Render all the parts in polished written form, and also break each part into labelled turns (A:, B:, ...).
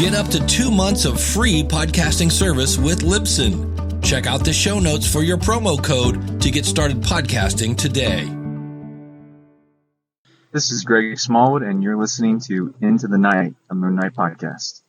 A: Get up to 2 months of free podcasting service with Libsyn. Check out the show notes for your promo code to get started podcasting today.
B: This is Greg Smallwood, and you're listening to Into the Night, a Moon Knight podcast.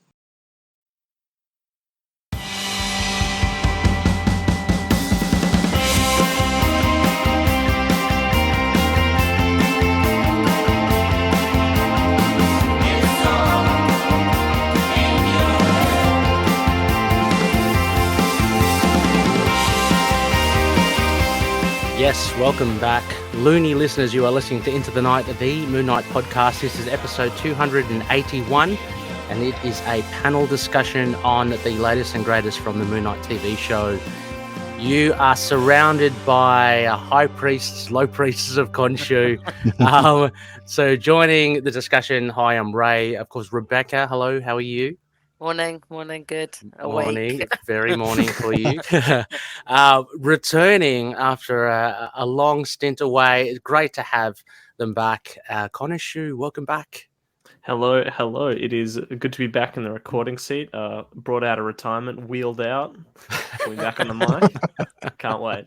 C: Yes, welcome back. Looney listeners, you are listening to Into the Night, the Moon Knight podcast. This is episode 281, and it is a panel discussion on the latest and greatest from the Moon Knight TV show. You are surrounded by high priests, low priests of KHONSHU. So joining the discussion, hi, I'm Ray. Of course, Rebecca, hello, how are you?
D: Morning, good. Awake.
C: Morning, very morning for you. Returning after a long stint away. It's great to have them back. Connorshu, welcome back.
E: Hello. It is good to be back in the recording seat. Brought out of retirement, wheeled out, going back on the mic. Can't wait.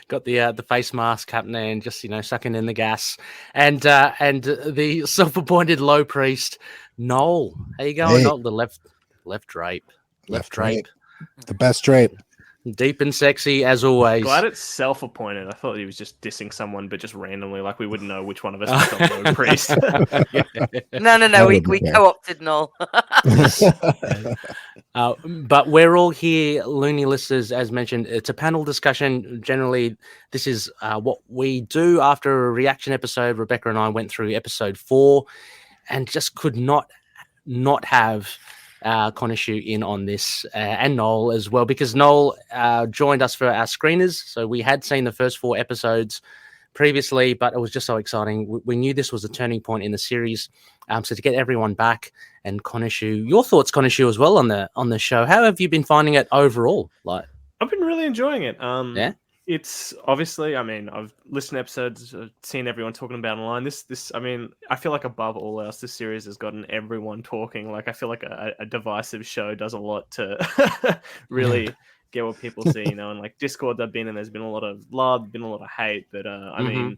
C: Got the face mask happening and just sucking in the gas, and the self-appointed low priest Knol. How you going?
F: Hey.
C: Knol, the left drape,
F: the best drape,
C: deep and sexy as always.
E: Glad it's self-appointed. I thought he was just dissing someone, but just randomly, like we wouldn't know which one of us was the low priest.
D: No. We co-opted Knol.
C: But we're all here, Looney listeners, as mentioned. It's a panel discussion. Generally, this is what we do after a reaction episode. Rebecca and I went through episode 4 and just could not have Connorshu in on this, and Knol as well, because Knol joined us for our screeners. So we had seen the first 4 episodes previously, but it was just so exciting. We knew this was a turning point in the series. So to get everyone back, and Connorshu, your thoughts, Connorshu, as well on the show. How have you been finding it overall?
E: I've been really enjoying it.
C: Yeah.
E: It's obviously, I've listened to episodes, I've seen everyone talking about online. I feel like above all else, this series has gotten everyone talking. Like, I feel like a divisive show does a lot to really get what people see, and like Discord I've been in, there's been a lot of love, been a lot of hate, but I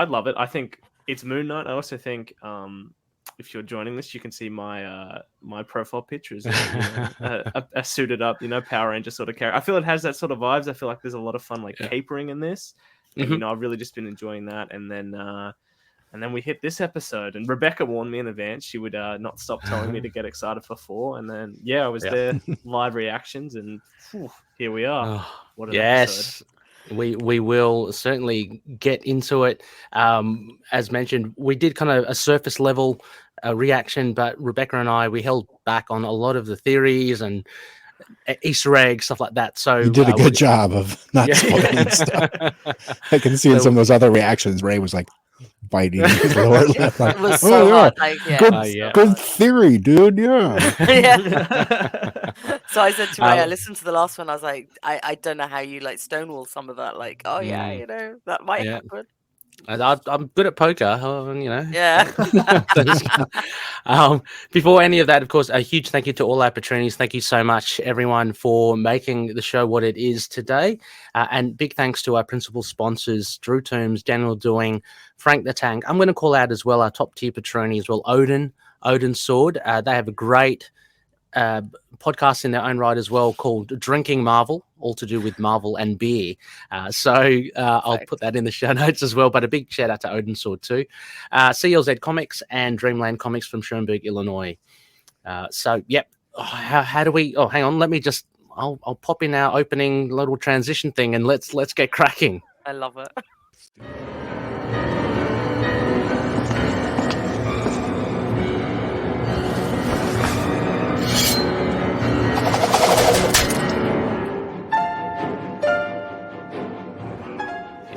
E: love it. I think it's Moon Knight. I also think, if you're joining this, you can see my my profile picture is a suited up, Power Ranger sort of character. I feel it has that sort of vibes. I feel like there's a lot of fun, capering in this. And, I've really just been enjoying that. And then we hit this episode, and Rebecca warned me in advance she would not stop telling me to get excited for 4. And then I was there, live reactions, and here we are. What an episode.
C: We will certainly get into it. As mentioned, we did kind of a surface level reaction, but Rebecca and I, we held back on a lot of the theories and Easter eggs, stuff like that. So
F: you did a good job of not spoiling stuff. I can see in some of those other reactions, Ray was like biting his lower lip. Like,
D: It was so hard.
F: Good theory, dude. Yeah.
D: So I said to Ray, I listened to the last one. I was like, I don't know how you stonewall some of that. Like, that might happen.
C: I'm good at poker,
D: Yeah.
C: Before any of that, of course, a huge thank you to all our patrons. Thank you so much, everyone, for making the show what it is today. And big thanks to our principal sponsors, Drew Toombs, Daniel Doing, Frank the Tank. I'm going to call out as well our top tier patroni as well, Odin Sword. They have a great podcast in their own right as well called Drinking Marvel, all to do with Marvel and beer. I'll put that in the show notes as well, but a big shout out to Odin Sword too. CLZ Comics and Dreamland Comics from Schoenberg, Illinois. How do we, hang on, let me just, I'll pop in our opening little transition thing and let's get cracking.
D: I love it.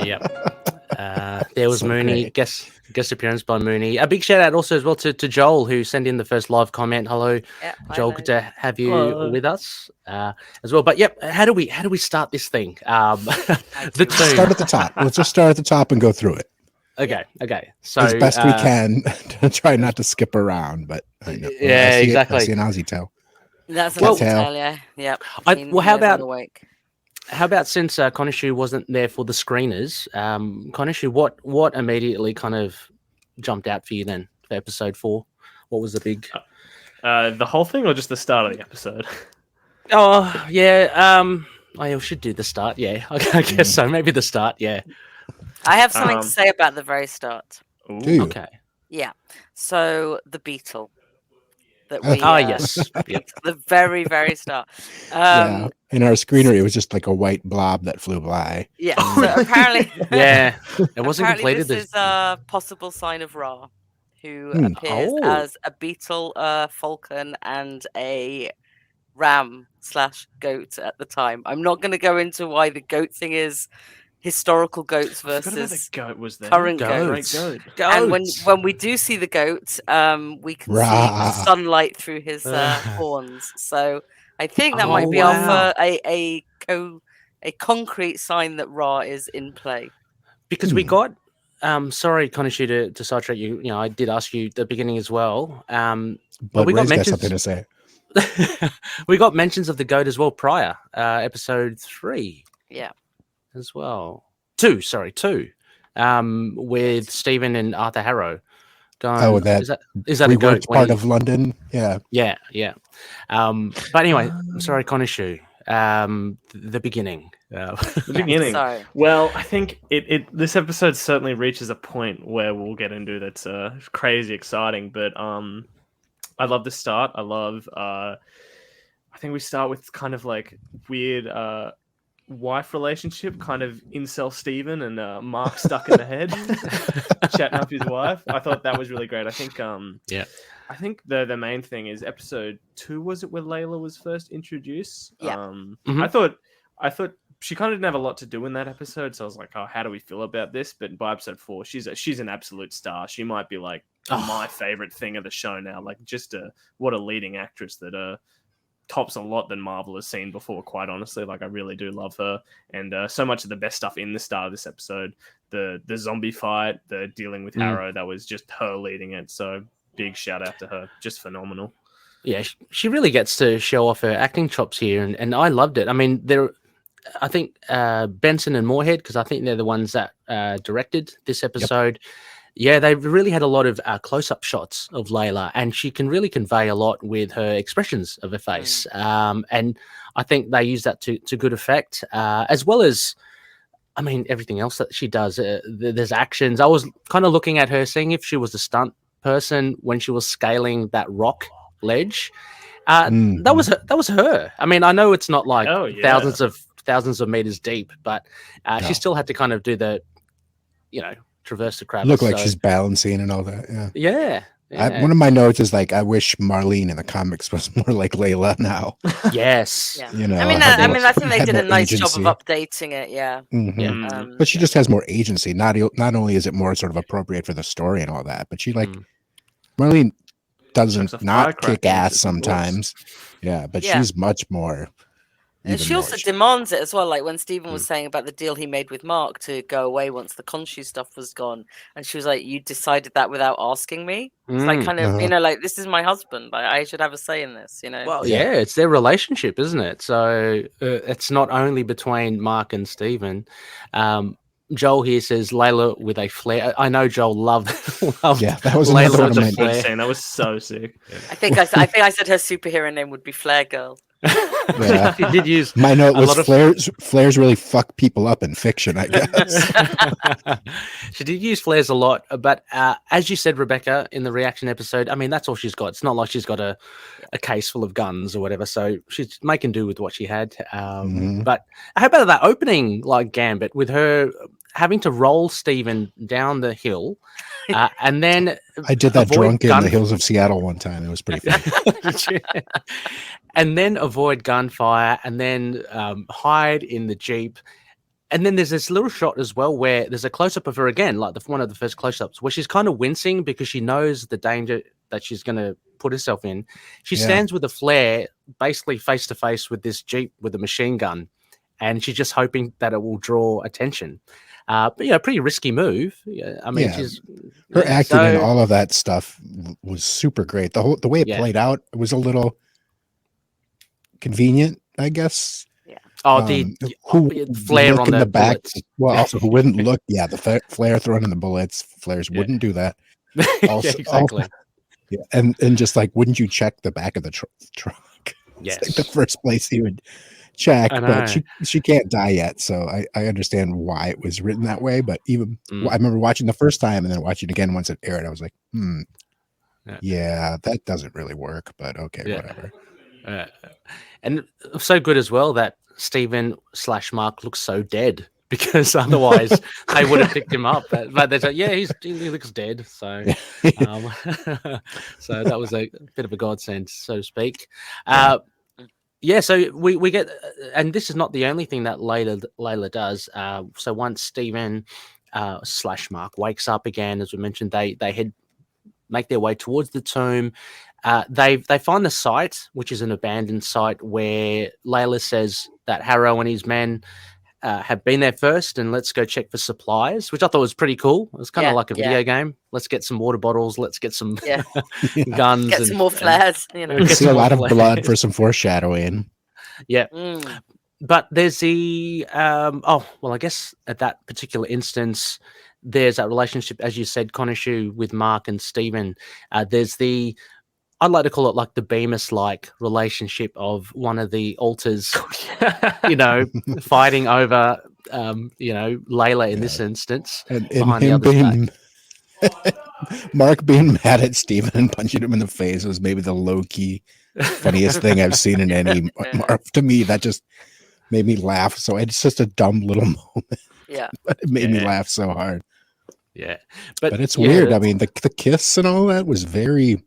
C: Yep. There was Mooney, guest appearance by Mooney. A big shout out also as well to Joel, who sent in the first live comment. Hello, Joel. Good to have you with us as well. But how do we start this thing?
F: Start at the top. Let's just start at the top and go through it.
C: Okay. So
F: as best we can to try not to skip around, but
C: yeah, exactly.
F: I see an Aussie tail.
D: That's an
F: Well-
D: Aussie tail, yeah. Yep.
C: Well, how about
D: awake?
C: How about since Connorshu wasn't there for the screeners, Connorshu, what immediately kind of jumped out for you then for episode 4? What was the big?
E: The whole thing, or just the start of the episode?
C: Oh yeah, I should do the start. Yeah, I guess so. Maybe the start. Yeah.
D: I have something to say about the very start.
E: Ooh.
F: Do you?
C: Okay.
D: Yeah. So the beetle that
F: Oh.
D: we
C: Yes. Yep.
D: the very, very start.
F: Yeah. In our screener, it was just like a white blob that flew by.
D: Yeah. So apparently,
C: Yeah. It wasn't
D: apparently
C: completed.
D: this is a possible sign of Ra, who appears
C: Oh.
D: as a beetle, a falcon, and a ram/goat at the time. I'm not going to go into why the goat thing is historical goats
E: I forgot about
D: versus
E: the goat was there.
D: current
C: Goats.
E: Great goat.
D: And when we do see the goat, we can see
F: Rah.
D: the sunlight through his horns. So I think that
C: Oh,
D: might be
C: wow.
D: a concrete sign that Ra is in play.
C: Because we got sorry, Connorshu, to sidetrack you. You know, I did ask you at the beginning as well.
F: But
C: we got
F: Ray's got
C: mentions.
F: something to say.
C: We got mentions of the goat as well prior, episode 3
D: Yeah.
C: as well. 2, with Stephen and Arthur Harrow. Going,
F: Oh, that
C: is that a goat?
F: reworked part of London. Yeah.
C: Yeah. But anyway, I'm sorry, Connorshu. The beginning.
E: The beginning.
D: Sorry.
E: Well, I think this episode certainly reaches a point where we'll get into that's crazy exciting. But I love the start. I love. I think we start with kind of like weird wife relationship, kind of incel Steven and Mark stuck in the head, chatting up his wife. I thought that was really great. I think I think the main thing is episode 2, was it, where Layla was first introduced?
D: Yeah.
E: I thought she kind of didn't have a lot to do in that episode, so I was like, oh, how do we feel about this? But by episode 4, she's an absolute star. She might be like my favorite thing of the show now. Like, just what a leading actress that tops a lot than Marvel has seen before, quite honestly. Like, I really do love her, and so much of the best stuff in the start of this episode, the zombie fight, the dealing with Harrow, that was just her leading it. So big shout out to her, just phenomenal.
C: Yeah, she really gets to show off her acting chops here, and I loved it. I mean, I think Benson and Moorhead, because I think they're the ones that directed this episode. Yep. Yeah, they really had a lot of close-up shots of Layla, and she can really convey a lot with her expressions of her face. And I think they use that to good effect, as well as, I mean, everything else that she does. There's actions. I was kind of looking at her, seeing if she was a stunt person when she was scaling that rock ledge. That was her. I mean, I know it's not like thousands of meters deep, but she still had to kind of do the, traverse the crowd.
F: Look like she's balancing and all that.
C: Yeah.
F: One of my notes is like, I wish Marlene in the comics was more like Layla now.
C: Yes.
D: Yeah.
F: You know,
D: I think they did a nice
F: agency.
D: job of updating it. Yeah.
F: Mm-hmm. But she just has more agency. Not only is it more sort of appropriate for the story and all that, but she Marlene doesn't not kick ass sometimes. Yeah, but she's much more.
D: And she also demands it as well. Like when Stephen was saying about the deal he made with Mark to go away once the KHONSHU stuff was gone, and she was like, "You decided that without asking me." It's like kind of like, this is my husband. I should have a say in this.
C: Well, yeah, it's their relationship, isn't it? So it's not only between Mark and Stephen. Joel here says Layla with a flare. I know Joel loved
F: that was
C: Layla
F: another one of
C: with
F: my
C: a flare.
E: Scene. That was so sick.
D: I think I said her superhero name would be Flare Girl.
F: Yeah.
C: She did use
F: my note was flares really fuck people up in fiction, I guess.
C: She did use flares a lot, but as you said, Rebecca, in the reaction episode, I mean, that's all she's got. It's not like she's got a case full of guns or whatever, so she's making do with what she had. But how about that opening gambit with her having to roll Stephen down the hill, and then
F: I did that drunk in the hills of Seattle one time. It was pretty funny.
C: And then avoid gunfire, and then hide in the Jeep. And then there's this little shot as well where there's a close-up of her again, like one of the first close-ups, where she's kind of wincing because she knows the danger that she's going to put herself in. She stands with a flare, basically face-to-face with this Jeep with a machine gun, and she's just hoping that it will draw attention. But pretty risky move. Yeah, I mean,
F: her acting and all of that stuff was super great. The way it played out, it was a little convenient, I guess.
D: Yeah.
C: Oh, the flare on the
F: back.
C: bullets.
F: Well, also who wouldn't look? Yeah, the flare thrown in the bullets. Flares wouldn't do that. Also,
C: exactly.
F: And just like, wouldn't you check the back of the truck?
C: Yes.
F: It's like the first place he would check, but she can't die yet, so I understand why it was written that way. But even I remember watching the first time and then watching it again once it aired, I was like, yeah, that doesn't really work, but okay, whatever.
C: And so good as well that Steven/Mark looks so dead, because otherwise they would have picked him up. But they're like, he looks dead. So, so that was a bit of a godsend, so to speak. So we get, and this is not the only thing that Layla does. So once Steven /Mark wakes up again, as we mentioned, they make their way towards the tomb. They find the site, which is an abandoned site, where Layla says that Harrow and his men have been there first, and let's go check for supplies, which I thought was pretty cool. It was kind of like a video game. Let's get some water bottles. Let's get some guns.
D: Get some more flares.
F: See a lot of blood for some foreshadowing.
C: Yeah. But there's the I guess at that particular instance, there's that relationship, as you said, Connorshu, with Mark and Steven. There's the, I'd like to call it like the Bemis-like relationship of one of the alters, fighting over, Layla in this instance.
F: And him being, Mark being mad at Steven and punching him in the face was maybe the low-key funniest thing I've seen in any Mark. To me, that just made me laugh. So it's just a dumb little moment.
D: Yeah.
F: But it made me laugh so hard.
C: Yeah.
F: But it's weird. I mean, the kiss and all that was it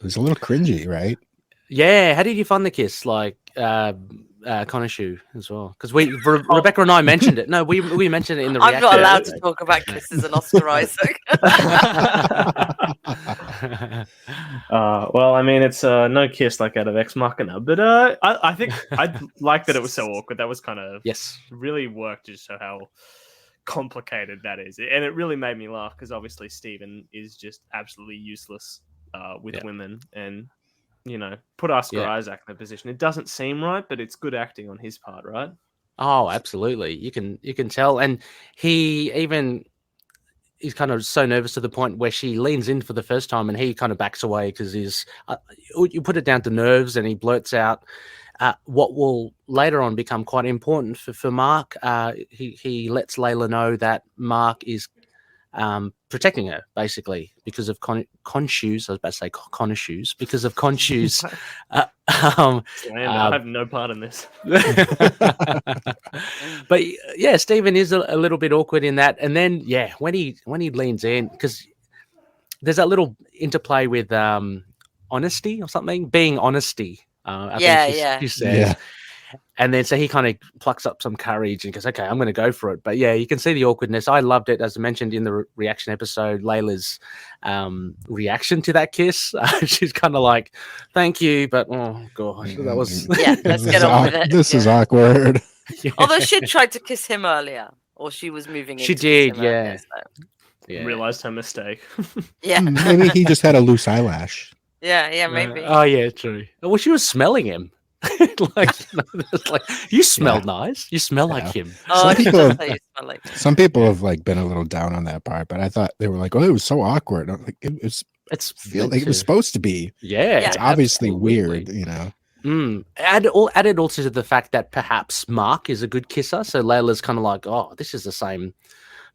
F: was a little cringy, right?
C: Yeah. How did you find the kiss? Like Connorshu as well? Because Rebecca and I mentioned it. No, we mentioned it in the reaction.
D: I'm not allowed to talk about kisses and Oscar Isaac.
E: Well, I mean, it's no kiss like out of Ex Machina, but I think I like that it was so awkward. That was kind of really worked to show how complicated that is, and it really made me laugh because obviously Steven is just absolutely useless with women, and put Oscar Isaac in the position. It doesn't seem right, but it's good acting on his part, right?
C: Oh, absolutely. You can tell, and he's kind of so nervous to the point where she leans in for the first time, and he kind of backs away because he's you put it down to nerves, and he blurts out what will later on become quite important for Mark. He lets Layla know that Mark is protecting her, basically, because of Khonshu's. I was about to say Connorshu's, because of Khonshu's.
E: I have no part in this.
C: But yeah, Steven is a little bit awkward in that. And then when he leans in, because there's that little interplay with honesty or something, being honesty. I think she says. Yeah. And then so he kind of plucks up some courage and goes, okay, I'm going to go for it. But yeah, you can see the awkwardness. I loved it, as I mentioned in the reaction episode, Layla's reaction to that kiss. She's kind of like, thank you, but oh gosh, that was...
D: let's get on with it.
F: This is awkward.
D: Although she tried to kiss him earlier, or she was moving in.
C: She did,
D: earlier, so.
E: Realized her mistake.
F: Maybe he just had a loose eyelash.
D: Yeah, maybe.
C: Oh yeah, true. Well, she was smelling him. You smell nice. You smell like him.
F: Some people have been a little down on that part, but I thought they were like, "Oh, it was so awkward." Like it was supposed to be.
C: Yeah,
F: it's obviously weird,
C: Added also to the fact that perhaps Mark is a good kisser, so Layla's kind of like, "Oh, this is the same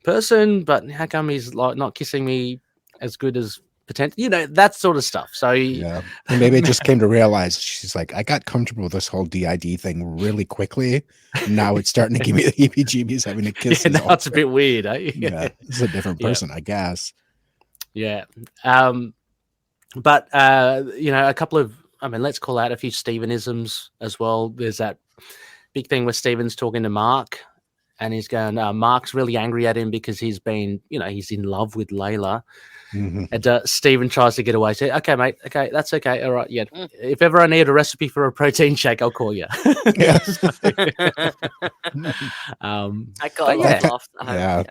C: person, but how come he's like not kissing me as good as?" Potential, that sort of stuff. So
F: and maybe it just came to realize, she's like, I got comfortable with this whole DID thing really quickly. Now it's starting to give me the heebie-jeebies having to kiss.
C: Yeah, now it's a bit weird, eh?
F: Yeah, it's a different person, I guess.
C: Yeah. But a couple of, let's call out a few Stevenisms as well. There's that big thing where Steven's talking to Mark, and he's going. Mark's really angry at him because he's been, he's in love with Layla.
F: Mm-hmm.
C: And Stephen tries to get away. Say, okay, mate. Okay, that's okay. All right. Yeah. If ever I need a recipe for a protein shake, I'll call you.
F: Yeah.
D: I got a lot off.
F: Yeah.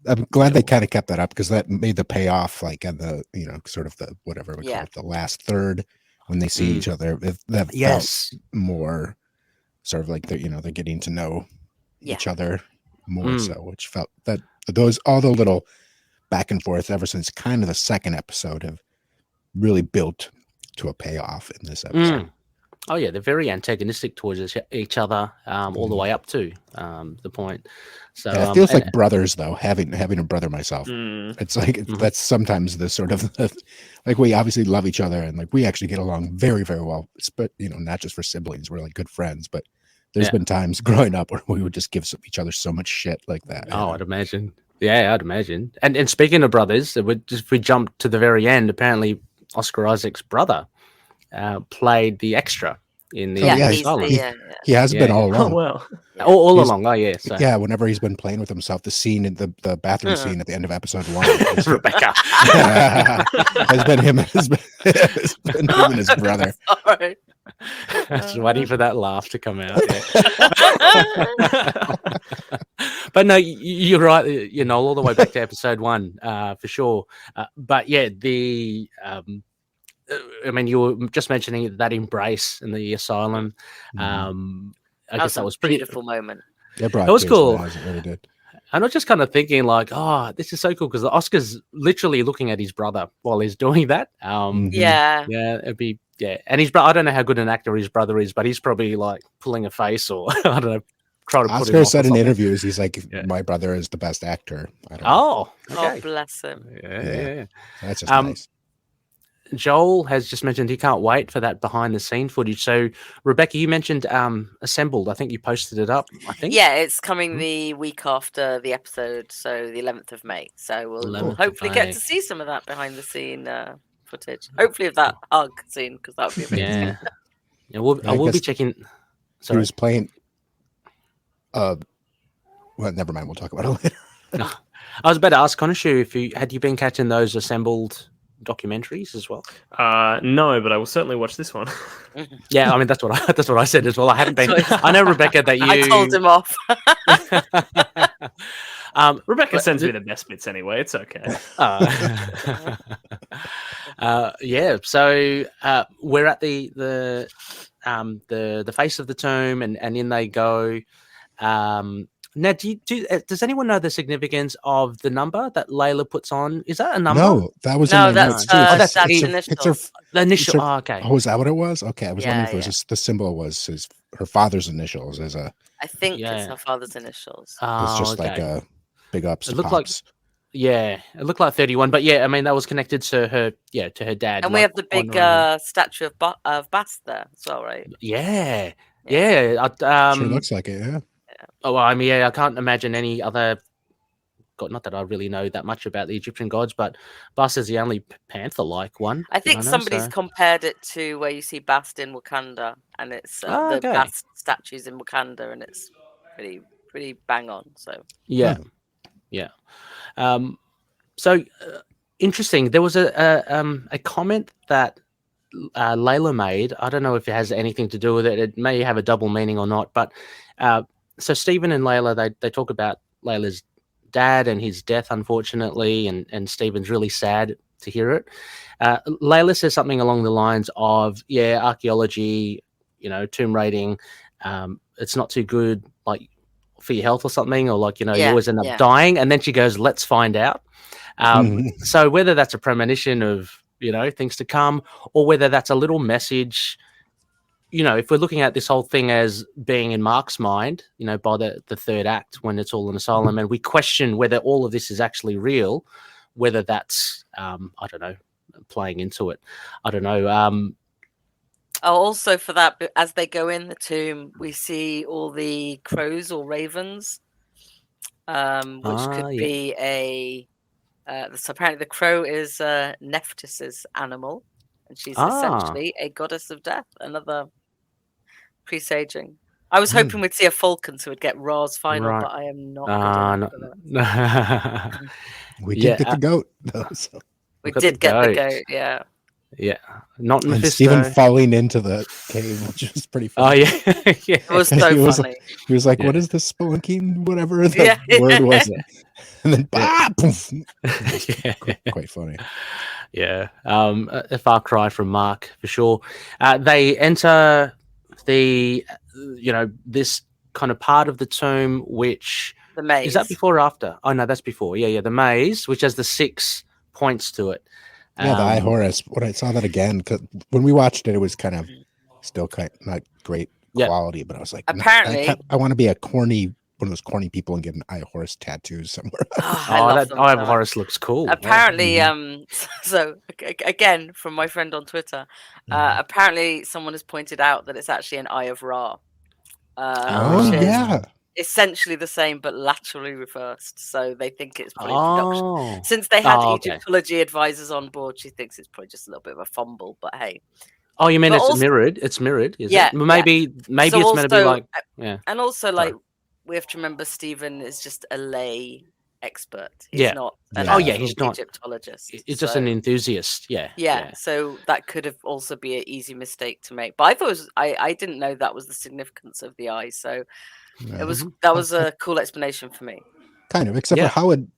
F: I'm glad they kind of kept that up because that made the payoff like at the, sort of the whatever we call it, the last third when they see each other. That felt more sort of like they're getting to know each other more so, which felt that all the little back and forth ever since kind of the second episode have really built to a payoff in this episode.
C: Oh yeah, they're very antagonistic towards each other all the way up to the point. So
F: it feels like brothers, though. Having a brother myself, it's like that's sometimes the sort of like we obviously love each other and like we actually get along very, very well. But not just for siblings, we're like good friends. But there's been times growing up where we would just give each other so much shit like that.
C: Oh, I'd imagine. Yeah, I'd imagine. And speaking of brothers, if we jump to the very end, apparently Oscar Isaac's brother played the extra in the asylum.
F: He has been all along.
E: Oh, well.
C: All along. Oh, yeah. So.
F: Yeah, whenever he's been playing with himself, the scene in the bathroom scene at the end of episode 1.
C: Rebecca.
F: has been him and his brother.
D: Sorry.
C: Just waiting for that laugh to come out. But no, you're right. All the way back to episode 1, for sure. But yeah, you were just mentioning that embrace in the asylum. I guess that was pretty
D: beautiful moment.
C: It was cool. It really did. And I was just kind of thinking, like, oh, this is so cool because Oscar's literally looking at his brother while he's doing that. It'd be. Yeah, and I don't know how good an actor his brother is, but he's probably like pulling a face or I don't know, trying to.
F: Oscar said in interviews, he's like, "My brother is the best actor." I don't know.
D: Oh, bless him.
C: Yeah.
F: That's just nice.
C: Joel has just mentioned he can't wait for that behind the scene footage. So, Rebecca, you mentioned Assembled. I think you posted it up. I think.
D: Yeah, it's coming the week after the episode, so the 11th of May. So we'll hopefully get to see some of that behind the scene footage. Hopefully of that hug scene because that would be amazing.
C: Yeah, I will be checking.
F: Sorry. He was playing. Well, never mind. We'll talk about it later.
C: I was about to ask Connorshu if had you been catching those Assembled documentaries as well?
E: No, but I will certainly watch this one.
C: Yeah, I mean that's what I said as well. I haven't been. I know, Rebecca, that you.
D: I told him off.
E: Rebecca sends me the best bits anyway. It's okay.
C: Yeah. So we're at the face of the tomb, and in they go. Now, does anyone know the significance of the number that Layla puts on? Is that a number?
F: No, that was
D: that's
F: the
D: initials.
C: The initial. Okay.
F: Oh, is that what it was? Okay, I was wondering if it was just the symbol was her father's initials as a.
D: I think it's her father's initials.
F: It's just like a big ups. It looked
C: Pops. It looked like 31, but yeah, I mean that was connected to her, to her dad.
D: And we have the big statue of Bast there as well, right?
C: Yeah.
F: Sure looks like it. Yeah.
C: Oh, well, I mean, I can't imagine any other God. Not that I really know that much about the Egyptian gods, but Bast is the only panther-like one.
D: I think somebody's compared it to where you see Bast in Wakanda, and it's the Bast statues in Wakanda, and it's pretty bang on. So
C: yeah. So interesting. There was a comment that Layla made. I don't know if it has anything to do with it. It may have a double meaning or not, but. So Stephen and Layla, they talk about Layla's dad and his death, unfortunately, and Stephen's really sad to hear it. Layla says something along the lines of, archaeology, tomb raiding, it's not too good, like, for your health or something, or like, you always end up dying. And then she goes, let's find out. So whether that's a premonition of, things to come, or whether that's a little message, if we're looking at this whole thing as being in Mark's mind, by the third act when it's all an asylum, and we question whether all of this is actually real, whether that's, I don't know, playing into it. I don't know.
D: Also for that, as they go in the tomb, we see all the crows or ravens, which could be so apparently the crow is Nephthys's animal, and she's essentially a goddess of death, another presaging. I was hoping we'd see a Falcon so we'd get Ra's final, but I am not.
F: We did get the goat, though. So.
D: We did get the goat, yeah.
C: Yeah, not Mephisto.
F: And Stephen falling into the cave, which was pretty funny.
C: Oh, yeah. Yeah.
D: It was so funny.
F: He was like, what is this spelunking, whatever the word was. And then, poof. Quite funny.
C: Yeah. A far cry from Mark, for sure. They enter the, this kind of part of the tomb, which...
D: The maze.
C: Is that before or after? Oh, no, that's before. Yeah, the maze, which has the 6 points to it.
F: Yeah, the Eye Horus. When I saw that again, because when we watched it, it was kind of still not great quality, but I was like,
D: apparently,
F: I want to be one of those corny people and get an Eye Horus tattoo somewhere.
C: That Eye Horus looks cool.
D: Apparently, so again, from my friend on Twitter, apparently someone has pointed out that it's actually an Eye of Ra. Essentially the same but laterally reversed, so they think it's probably production. Since they had Egyptology advisors on board, she thinks it's probably just a little bit of a fumble, but hey.
C: Oh, you mean it's mirrored? It's mirrored, is it? Maybe so it's meant to be like
D: and also like we have to remember Stephen is just a lay expert. He's not he's not Egyptologist.
C: He's just an enthusiast. Yeah.
D: So that could have also be an easy mistake to make. But I thought I didn't know that was the significance of the eye, so that was a cool explanation for me.
F: Kind of, except for how would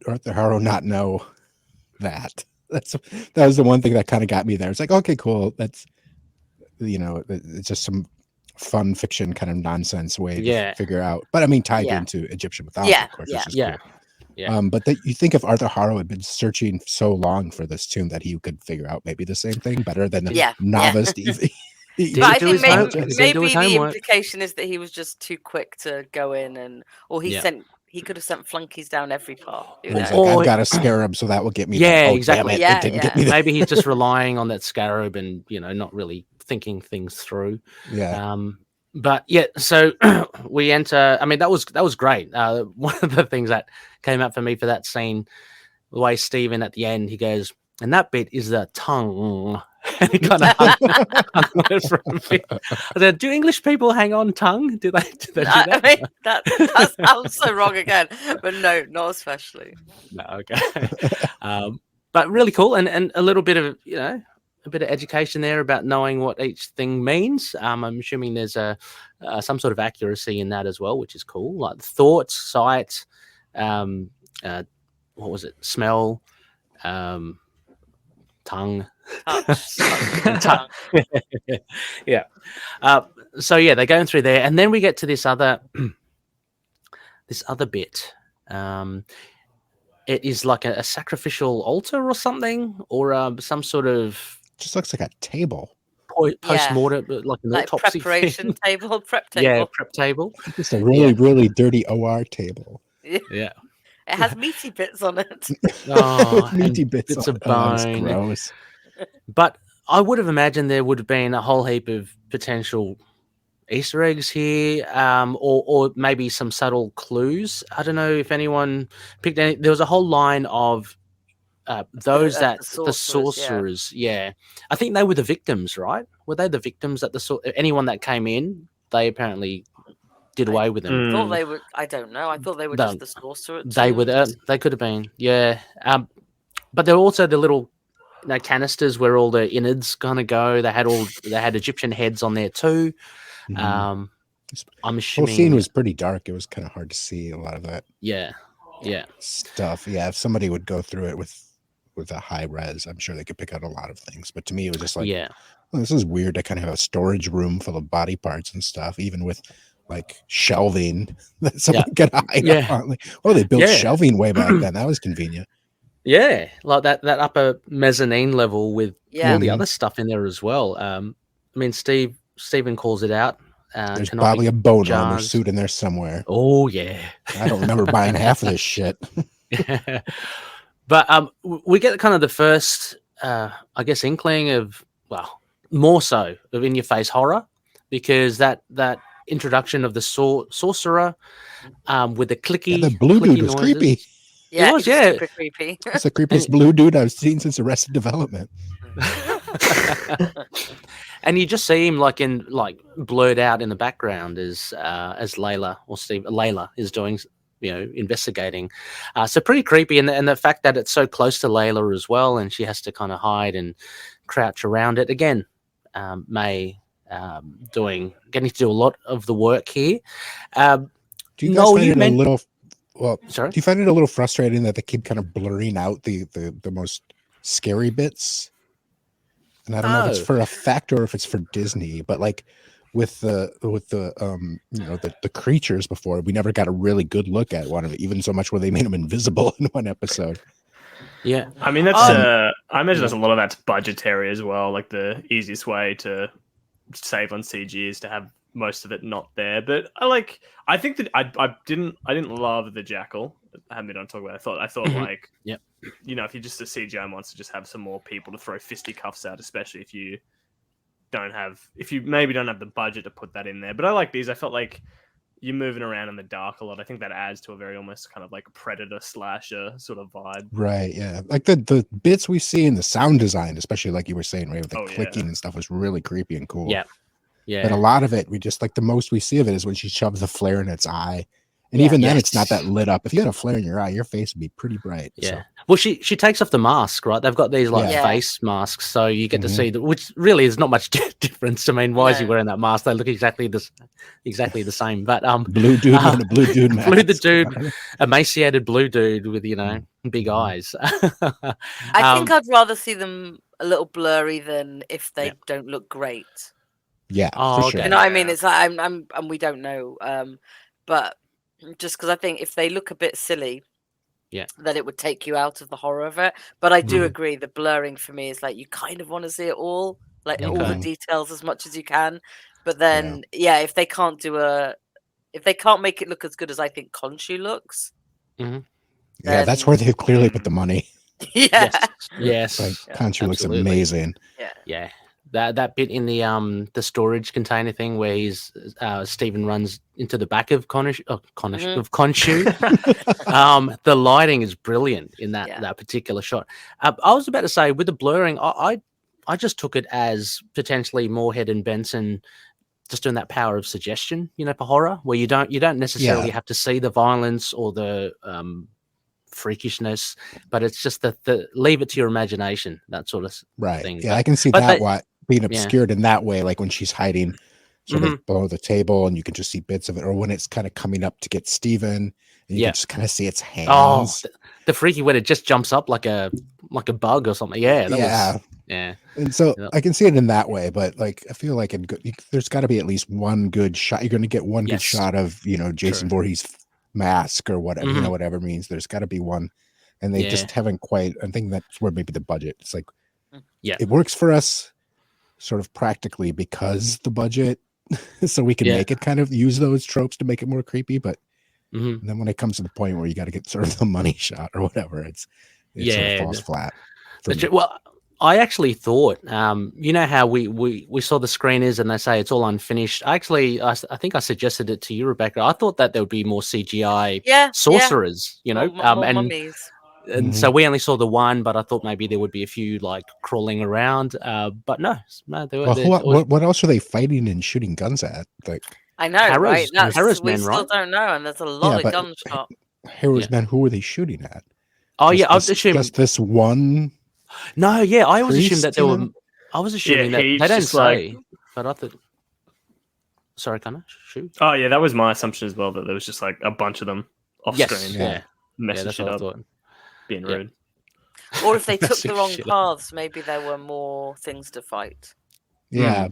F: Arthur Harrow not know that? That was the one thing that kind of got me there. It's like, okay, cool. That's it's just some fun fiction kind of nonsense way to figure out. But I mean, tied into Egyptian mythology, of course. Cool. But you think if Arthur Harrow had been searching so long for this tomb that he could figure out maybe the same thing better than a novice.
D: But I think maybe the implication is that he was just too quick to go in, or he could have sent flunkies down every path.
F: Like, I've got a scarab, so that will get me.
C: Exactly.
F: It didn't get me there.
C: Maybe he's just relying on that scarab and not really thinking things through. But so we enter. I mean, that was great. One of the things that came up for me for that scene, the way Stephen at the end, he goes, and that bit is the tongue. And he kind of hung it from me. I said, do English people hang on tongue? Do they do that?
D: I mean, that sounds so wrong again. But no, not especially.
C: No, okay. But really cool, and a little bit of a bit of education there about knowing what each thing means. I'm assuming there's some sort of accuracy in that as well, which is cool. Like thought, sight, what was it? Smell, tongue. Tongue. Yeah. So they're going through there, and then we get to this other bit. It is like a sacrificial altar or something, or some sort of
F: just looks like a table.
C: Post-mortem, like an autopsy
D: preparation table, prep table.
C: Yeah, prep table.
F: Just a really dirty OR table.
C: Yeah.
D: It has meaty bits on it.
F: Meaty bits
C: of bone.
F: Gross.
C: But I would have imagined there would have been a whole heap of potential Easter eggs here, or maybe some subtle clues. I don't know if anyone picked any. There was a whole line of those the sorcerers. Yeah. I think they were the victims, right? Were they the victims that anyone that came in? They apparently did away with them.
D: I thought they were. I don't know. I thought they were just the sorcerers.
C: They were. They could have been. Yeah. But there were also the little canisters where all the innards kind of go. They had Egyptian heads on there too. I'm assuming
F: the whole scene was pretty dark. It was kind of hard to see a lot of that.
C: Yeah.
F: Stuff. Yeah, if somebody would go through it with a high res, I'm sure they could pick out a lot of things. But to me, it was just like, this is weird. I kind of have a storage room full of body parts and stuff, even with like shelving that someone could hide on. Like, they built shelving way back then. That was convenient.
C: Yeah, like that upper mezzanine level with all the other stuff in there as well. I mean, Stephen calls it out.
F: There's probably a bone armor suit in there somewhere.
C: Oh yeah,
F: I don't remember buying half of this shit.
C: But we get kind of the first, I guess, inkling of more so of in-your-face horror, because that introduction of the sorcerer with the clicky,
F: the blue dude was
C: noises.
F: Creepy.
D: Yeah,
C: it was
D: super creepy.
F: It's the creepiest blue dude I've seen since Arrested Development.
C: and you just see him like blurred out in the background as Layla or Layla is doing, investigating. So pretty creepy, and the fact that it's so close to Layla as well, and she has to kind of hide and crouch around it again. May getting to do a lot of the work here.
F: Do you guys find it a little? Well,
C: sorry.
F: Do you find it a little frustrating that they keep kind of blurring out the most scary bits? And I don't know if it's for effect or if it's for Disney, but like with the creatures before, we never got a really good look at one of it, even so much where they made them invisible in one episode.
C: Yeah,
E: I mean that's I imagine there's a lot of that's budgetary as well. Like the easiest way to save on CG is to have most of it not there. But I think that I didn't love the jackal. I haven't been on talk about. I thought like
C: yep.
E: If you're just a CGI monster, just have some more people to throw fisticuffs out, especially if you maybe don't have the budget to put that in there. But I like these. I felt like you're moving around in the dark a lot. I think that adds to a very almost kind of like predator slasher sort of vibe.
F: Right. Yeah. Like the bits we see in the sound design, especially like you were saying, right, with the clicking and stuff, was really creepy and cool.
C: Yeah. Yeah.
F: And a lot of it, we just like the most we see of it is when she shoves the flare in its eye. And even then, it's not that lit up. If you had a flare in your eye, your face would be pretty bright.
C: Yeah.
F: So.
C: Well, she takes off the mask, right? They've got these face masks, so you get to see which really is not much difference. I mean, why is he wearing that mask? They look exactly the same. But
F: blue dude and a blue dude mask.
C: Emaciated blue dude with big eyes.
D: I think I'd rather see them a little blurry than if they don't look great.
F: Yeah, for sure.
D: You know what I mean? It's like I'm and we don't know, but. Just because I think if they look a bit silly, that it would take you out of the horror of it. But I do agree, the blurring for me is like you kind of want to see it all, like all the details as much as you can. But then, if they can't make it look as good as I think KHONSHU looks,
F: that's where they've clearly put the money.
C: Yes.
F: Like, KHONSHU looks amazing.
C: Yeah. That bit in the storage container thing where Stephen runs into the back of KHONSHU. The lighting is brilliant in that particular shot. I was about to say with the blurring, I just took it as potentially Moorhead and Benson just doing that power of suggestion, for horror, where you don't necessarily have to see the violence or the freakishness, but it's just the leave it to your imagination, that sort of thing.
F: Yeah, I can see that being obscured in that way, like when she's hiding sort of below the table and you can just see bits of it, or when it's kind of coming up to get Steven and you can just kind of see its hands.
C: Oh, the freaky when it just jumps up like a bug or something. Yeah.
F: And so I can see it in that way, but like I feel like there's got to be at least one good shot. You're going to get one good shot of Jason Voorhees' mask or whatever, whatever it means. There's got to be one, and they just haven't quite. I think that's where maybe the budget. It's like, it works for us sort of practically because the budget, so we can make it kind of use those tropes to make it more creepy. But then when it comes to the point where you got to get sort of the money shot or whatever, it sort of falls flat.
C: Well, I actually thought, how we saw the screeners and they say it's all unfinished. I think I suggested it to you, Rebecca. I thought that there would be more CGI sorcerers,
D: more
C: and
D: mummies.
C: And so we only saw the one, but I thought maybe there would be a few like crawling around. But no.
F: What else are they fighting and shooting guns at? Like
D: I know, right? We still don't know, and there's a lot of gunshot.
F: Harrow's men. Who are they shooting at?
C: Oh, I was assuming
F: just this one.
C: No, I always assumed that there were. I was assuming that they don't say, but I thought. Sorry, Connorshu.
E: Oh yeah, that was my assumption as well. That there was just like a bunch of them off screen.
C: That's what I thought.
E: Being rude.
D: Or if they took the wrong paths, maybe there were more things to fight.
F: Yeah.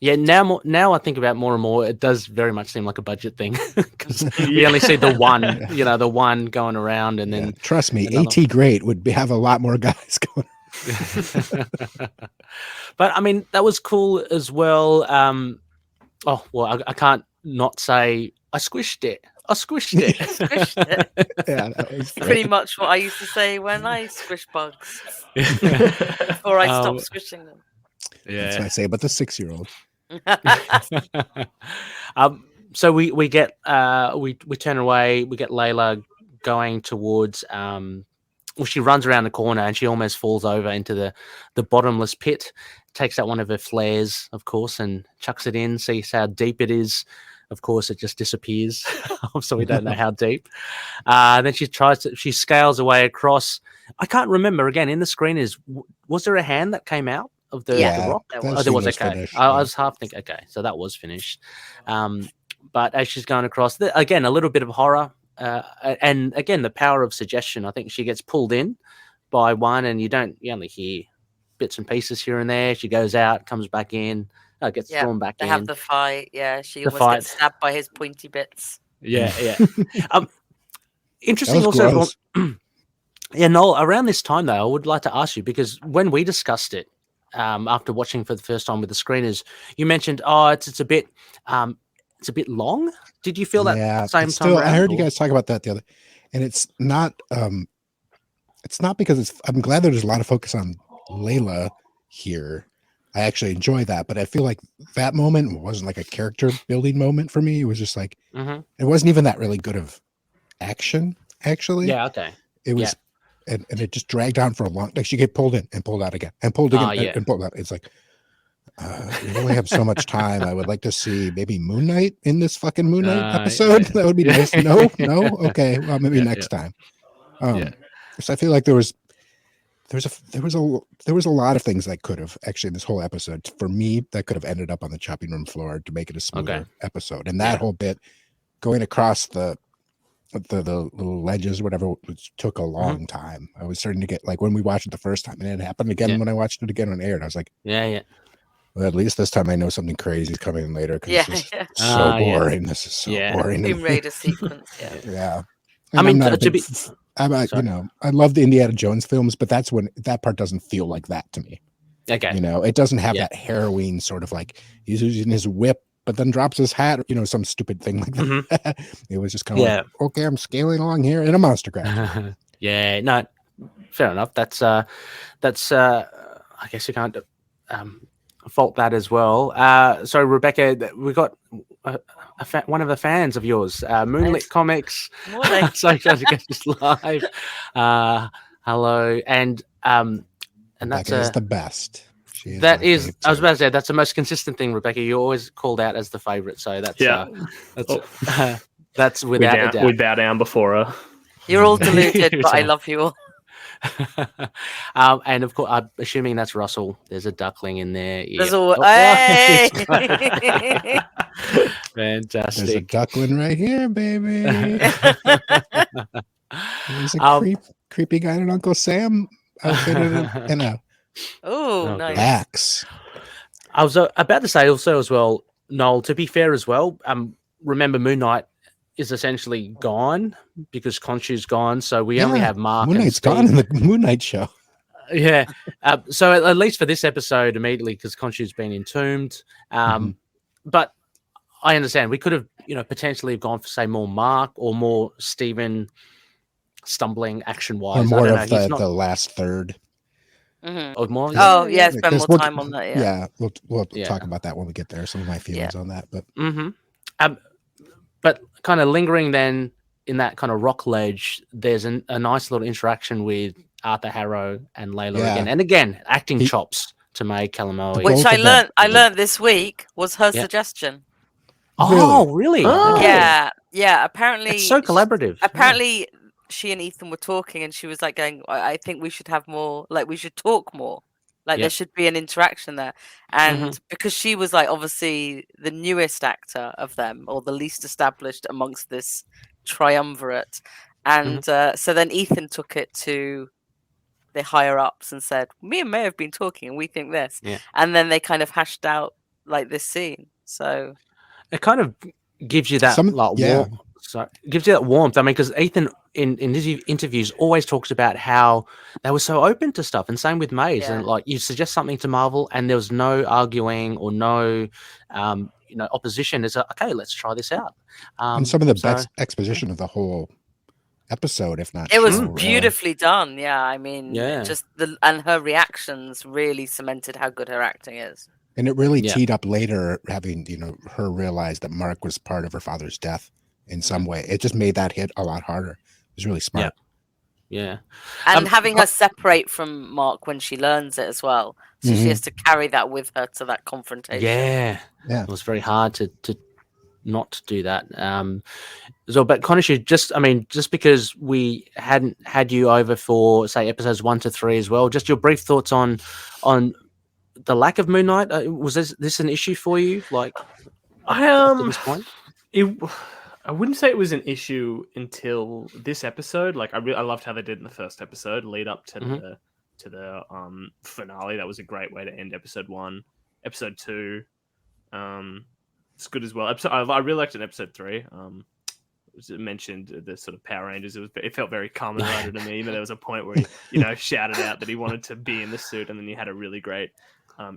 C: Yeah, now I think about it more and more, it does very much seem like a budget thing because we only see the one, the one going around, and then
F: trust me, AT Great would have a lot more guys going.
C: But I mean, that was cool as well. I can't not say I squished it.
F: Yeah, that was
D: pretty much what I used to say when I squish bugs before I stopped squishing them.
C: Yeah,
F: that's what I say about the 6-year-old.
C: So we get we turn away. We get Layla going towards she runs around the corner and she almost falls over into the bottomless pit, takes out one of her flares, of course, and chucks it in, sees how deep it is. Of course, it just disappears. So we don't know how deep. Then she scales away across. I can't remember again in the screen was there a hand that came out of the rock? There was. Okay.
F: Finished,
C: I was half thinking, okay, so that was finished. But as she's going across, again, a little bit of horror. And again, the power of suggestion. I think she gets pulled in by one, and you only hear bits and pieces here and there. She goes out, comes back in, gets thrown back in.
D: They have the fight. Yeah, she almost gets stabbed by his pointy bits.
C: Yeah. Interesting also. Yeah, Noel, around this time, though, I would like to ask you, because when we discussed it after watching for the first time with the screeners, you mentioned, it's a bit long. Did you feel that same time around?
F: I heard you guys talk about that the other, and it's not because I'm glad that there's a lot of focus on Layla here. I actually enjoy that, but I feel like that moment wasn't like a character building moment for me. It was just like, it wasn't even that really good of action, actually.
C: Yeah, okay.
F: It was, and it just dragged on for a long, like she get pulled in and pulled out again and pulled again and pulled out. It's like, we only have so much time. I would like to see maybe Moon Knight in this fucking Moon Knight episode. That would be nice. No, okay, well maybe next time. So I feel like there was a lot of things that could have actually in this whole episode for me that could have ended up on the chopping room floor to make it a smoother episode. And that whole bit going across the little ledges, whatever, which took a long time. I was starting to get like when we watched it the first time, and it happened again when I watched it again on air, and I was like, well, at least this time I know something crazy is coming later because this is so boring. This is so boring.
D: Tomb Raider sequence.
F: I mean, I love the Indiana Jones films, but that's when that part doesn't feel like that to me.
C: Okay,
F: it doesn't have that harrowing sort of like he's using his whip, but then drops his hat, some stupid thing like that. It was just kind of like, okay, I'm scaling along here in a monster grab.
C: No, fair enough. That's I guess you can't fault that as well. So Rebecca, we got one of the fans of yours, Moonlit Comics. So I guess just live. Hello, and that's
F: the best.
C: I was about to say that's the most consistent thing, Rebecca. You're always called out as the favorite, so that's that's without a doubt.
E: We bow down before her.
D: You're all deluded, but I love you all.
C: And of course, I'm assuming that's Russell. There's a duckling in there.
D: There's hey!
C: Fantastic.
F: There's a duckling right here, baby. There's a creepy guy named Uncle Sam outfitted in a
D: nice
F: axe.
C: I was about to say also as well, Noel, to be fair as well, remember Moon Knight is essentially gone because KHONSHU's gone, so we only have Mark.
F: Moon Knight's gone in the Moon Knight show.
C: So at least for this episode, immediately because KHONSHU's been entombed. But I understand we could have, potentially have gone for say more Mark or more Stephen stumbling action wise,
F: or more of the last third.
C: Or more.
D: Spend more time on that.
F: We'll talk about that when we get there. Some of my feelings on that, but.
C: But kind of lingering then in that kind of rock ledge, there's a nice little interaction with Arthur Harrow and Layla again. And again, acting chops to May Calamoe.
D: Which I learned this week was her suggestion.
C: Oh, really? Oh.
D: Yeah. Apparently.
C: It's so collaborative.
D: Apparently she and Ethan were talking and she was like going, I think we should have more, like we should talk more. Like there should be an interaction there. And because she was like obviously the newest actor of them or the least established amongst this triumvirate. And so then Ethan took it to the higher ups and said, me and May have been talking and we think this. Yeah. And then they kind of hashed out like this scene. So
C: it kind of gives you that warmth. So gives you that warmth. I mean, because Ethan in his interviews always talks about how they were so open to stuff, and same with Maze. And like you suggest something to Marvel, and there was no arguing or no, opposition. It's okay, let's try this out.
F: And some of the best exposition of the whole episode, if not,
D: it was beautifully done. Yeah, I mean, just and her reactions really cemented how good her acting is.
F: And it really teed up later, having her realize that Mark was part of her father's death in some way. It just made that hit a lot harder. It was really smart.
C: Yeah.
D: And having her separate from Mark when she learns it as well. So she has to carry that with her to that confrontation.
C: Yeah. It was very hard to not do that. So, but Connorshu, just because we hadn't had you over for, say, episodes 1 to 3 as well, just your brief thoughts on the lack of Moon Knight. Was this an issue for you? Like, at this point?
E: I wouldn't say it was an issue until this episode. Like, I loved how they did in the first episode, lead up to the finale. That was a great way to end episode 1. Episode 2, it's good as well. I really liked it in episode 3. It mentioned the sort of Power Rangers. It felt very Kamen Rider to me. But there was a point where he, shouted out that he wanted to be in the suit, and then he had a really great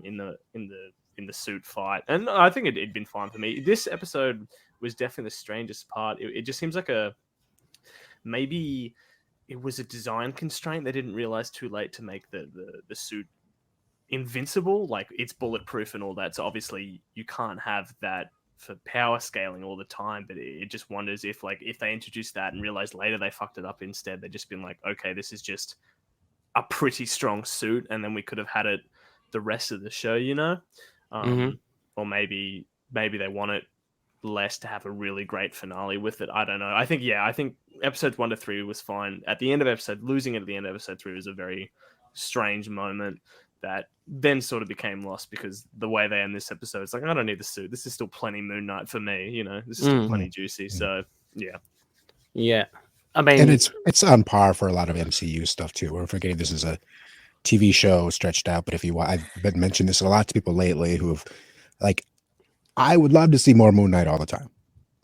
E: in the suit fight. And I think it'd been fine for me. This episode was definitely the strangest part. It just seems like maybe it was a design constraint. They didn't realize too late to make the suit invincible. Like, it's bulletproof and all that. So obviously you can't have that for power scaling all the time. But it just wonders if they introduced that and realized later they fucked it up instead. They'd just been like, okay, this is just a pretty strong suit, and then we could have had it the rest of the show, or maybe they want it less to have a really great finale with it. I don't know. I think episodes 1 to 3 was fine. Losing it at the end of episode 3 was a very strange moment that then sort of became lost, because the way they end this episode, it's like, I don't need the suit. This is still plenty Moon Knight for me. This is still plenty juicy. So
C: yeah. I mean,
F: and it's on par for a lot of MCU stuff too. We're forgetting this is a TV show stretched out, but I've been mentioning this to a lot of people lately who have, like, I would love to see more Moon Knight all the time.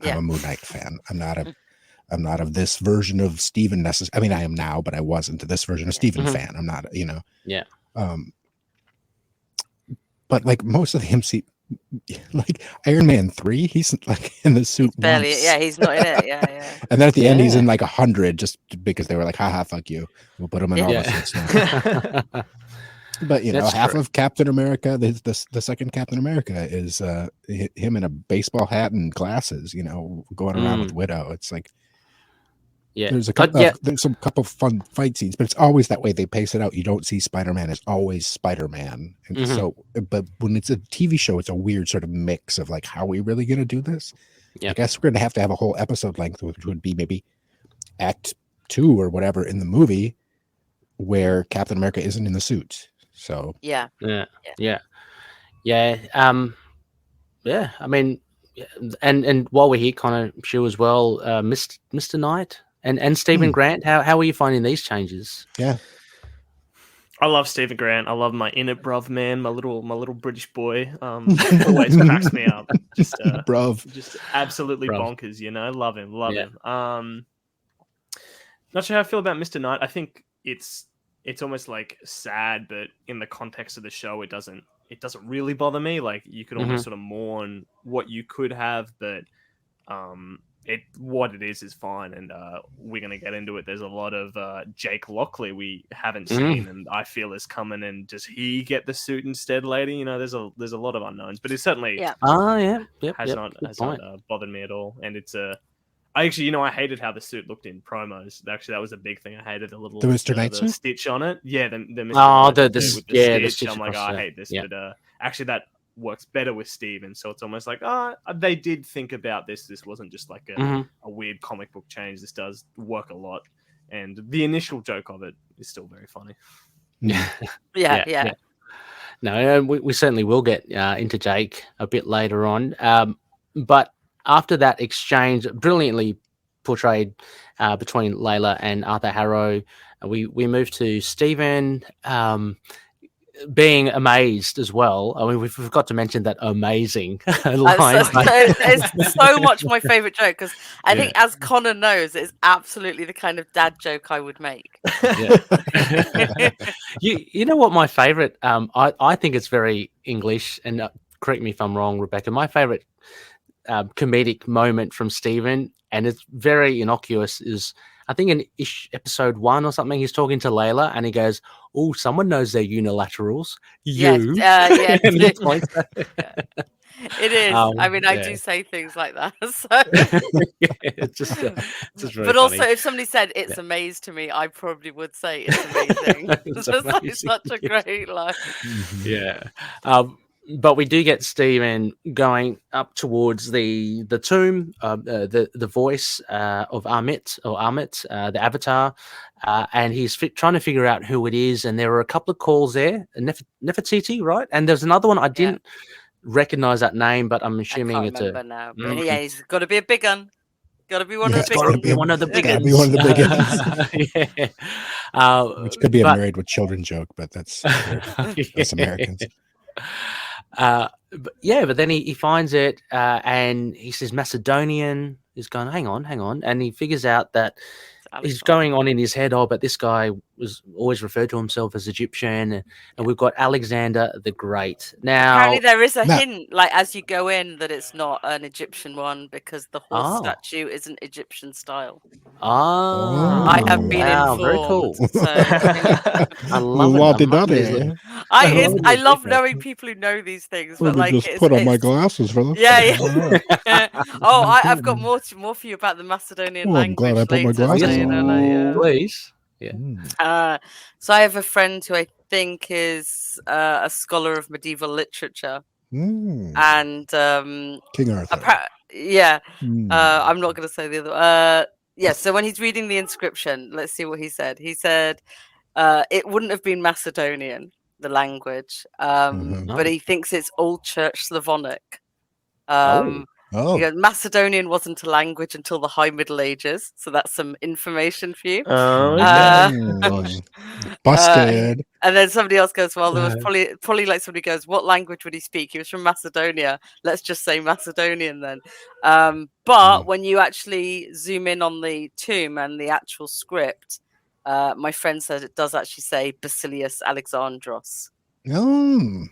F: I'm a Moon Knight fan. I'm not of this version of Steven necessarily. I mean, I am now, but I wasn't this version of Steven fan. I'm not, but like most of the MC, like Iron Man 3, he's like in the suit
D: barely.
F: once.
D: Yeah, he's not in it. Yeah.
F: And then at the end, he's in like 100 just because they were like, haha, fuck you. We'll put him in all the suits now. But half of Captain America, the second Captain America is him in a baseball hat and glasses, going around with Widow. It's like, there's a couple fun fight scenes, but it's always that way. They pace it out. You don't see Spider-Man as always Spider-Man. And so, but when it's a TV show, it's a weird sort of mix of like, how are we really going to do this? I guess we're going to have a whole episode length, which would be maybe Act 2 or whatever in the movie, where Captain America isn't in the suit. So
C: yeah. I mean, and while we're here, Connorshu as well, Mr. Knight and Stephen Grant. How are you finding these changes?
F: Yeah,
E: I love Stephen Grant. I love my inner bruv man, my little British boy. Always cracks me up. Just
F: bruv,
E: just absolutely bonkers. Love him. Not sure how I feel about Mr. Knight. I think it's almost like sad, but in the context of the show, it doesn't really bother me. Like, you could almost sort of mourn what you could have, but what it is fine. And we're gonna get into it. There's a lot of Jake Lockley we haven't seen, and I feel is coming. And does he get the suit instead later? There's a lot of unknowns, but it certainly has not bothered me at all. And it's I hated how the suit looked in promos. Actually, that was a big thing. I hated the Mr.
F: Knight
E: the stitch on it. Yeah, the Mr.
C: Knight
E: with the stitch. I'm like, I hate this.
C: Yeah.
E: But actually, that works better with Steven. So it's almost like, they did think about this. This wasn't just like a weird comic book change. This does work a lot. And the initial joke of it is still very funny.
D: Yeah.
C: No, we certainly will get into Jake a bit later on. But after that exchange, brilliantly portrayed between Layla and Arthur Harrow, we move to Stephen being amazed as well. I mean, we forgot to mention that amazing line.
D: It's so much my favorite joke, because I think, as Connor knows, it's absolutely the kind of dad joke I would make.
C: You know what my favorite? I think it's very English, and correct me if I'm wrong, Rebecca. My favorite comedic moment from Steven, and it's very innocuous, is I think in episode 1 or something, he's talking to Layla and he goes, "Oh, someone knows their unilaterals." You.
D: Yeah. It is. I mean, I do say things like that. So.
C: It's just very
D: but also,
C: funny.
D: if somebody said it's a maze to me, I probably would say it's amazing.
C: It's
D: It's like
C: amazing,
D: such a great line.
C: Yeah. But we do get Steven going up towards the tomb, the voice of Amit, the Avatar, and he's trying to figure out who it is. And there are a couple of calls there, Nefertiti, right? And there's another one I didn't recognize that name, but I'm assuming
D: I
C: it's
D: can't remember now. But yeah, he's got to be a big one. Got to be one of the big
C: got to
D: ones.
C: be one of the big
F: Gotta
C: ones.
F: be one of the big ones.
C: Yeah.
F: Which could be a married with children joke, but that's Americans.
C: But then he finds it and he says Macedonian. He's going, hang on, and he figures out that he's going on in his head. Oh, but this guy was always referred to himself as Egyptian, and we've got Alexander the Great. Now,
D: apparently there is a hint, like as you go in, that it's not an Egyptian one because the horse statue is an Egyptian style. I have been informed.
C: Very cool.
D: So,
C: I love it.
D: I love knowing people who know these things. But like,
F: just put on my glasses for them.
D: Yeah. I've got more for you about the Macedonian language.
F: I'm glad I put my glasses on.
C: Please. Yeah.
D: So I have a friend who I think is a scholar of medieval literature, and
F: King Arthur.
D: I'm not going to say the other. So when he's reading the inscription, let's see what he said. He said it wouldn't have been Macedonian, the language, but he thinks it's Old Church Slavonic. He goes, Macedonian wasn't a language until the High Middle Ages, so that's some information for you.
F: Busted.
D: And then somebody else goes, well, there was probably like somebody goes, what language would he speak? He was from Macedonia. Let's just say Macedonian then. But when you actually zoom in on the tomb and the actual script, my friend said it does actually say Basilius Alexandros. So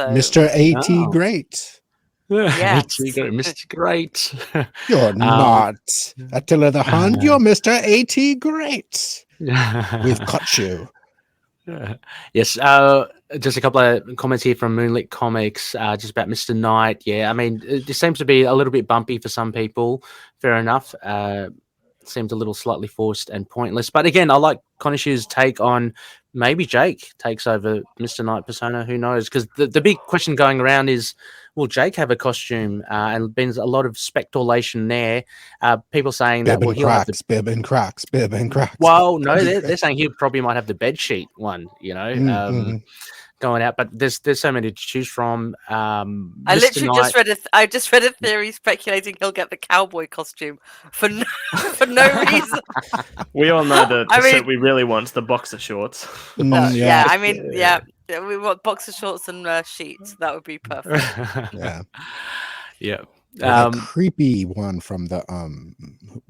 F: Mr. A.T. Great.
D: Yes.
C: Mr. Great.
F: You're not Attila the Hun. You're Mr. A.T. Great. We've caught you.
C: Yes. Just a couple of comments here from Moonlit Comics, just about Mr. Knight. Yeah, I mean, this seems to be a little bit bumpy for some people. Fair enough. Seems a little slightly forced and pointless. But again, I like Connorshu's take on maybe Jake takes over Mr. Knight persona. Who knows? Because the big question going around is, will Jake have a costume? And there's a lot of speculation there. People saying that
F: Bib and Crocs.
C: Well, no, they're saying he probably might have the bed sheet one. Going out, but there's so many to choose from.
D: I literally just read a theory speculating he'll get the cowboy costume for no reason.
E: We all know the suit we really want, the boxer shorts.
D: We want boxer shorts and sheets. That would be perfect.
C: Yeah.
F: Creepy one from the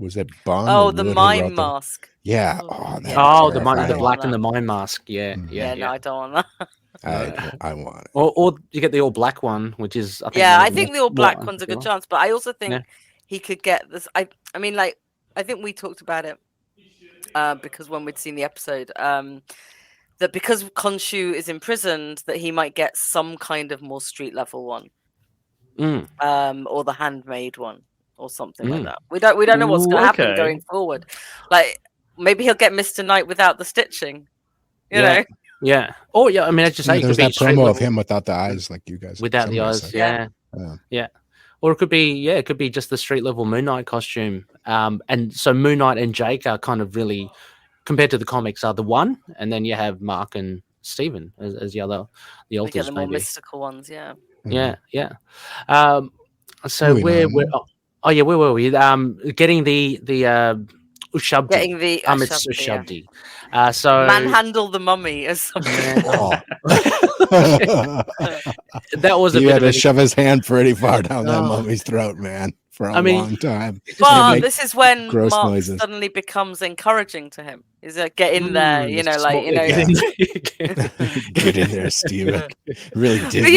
F: was it Bond?
D: Oh, the mime mask.
F: Yeah.
C: The black and the mime mask. Yeah.
D: No, I don't want that.
F: I want it.
C: Or you get the all black one, which is
D: I think the all black one's a good chance, but I also think he could get this. I mean, like, I think we talked about it because when we'd seen the episode, that because Khonshu is imprisoned, that he might get some kind of more street level one, or the handmade one, or something like that. We don't know what's going to happen going forward. Like, maybe he'll get Mr. Knight without the stitching. You know.
C: Yeah. Oh, yeah. I mean, I just say
F: there's that promo of him without the eyes, like you guys.
C: Without the eyes, yeah. Or it could be just the street level Moon Knight costume. And so Moon Knight and Jake are kind of really, compared to the comics, are the one, and then you have Mark and Steven as the other, the alters,
D: the more mystical ones, yeah.
C: So where were we? Getting the Ushabti.
D: Getting the
C: Ushabti. So
D: manhandle the mummy or something.
C: That was
F: had to shove his hand pretty far down that mummy's throat, man, for a long time.
D: But this is when Mark suddenly becomes encouraging to him. He's like, get in there, get
F: in there, Steven. Really did.
D: But,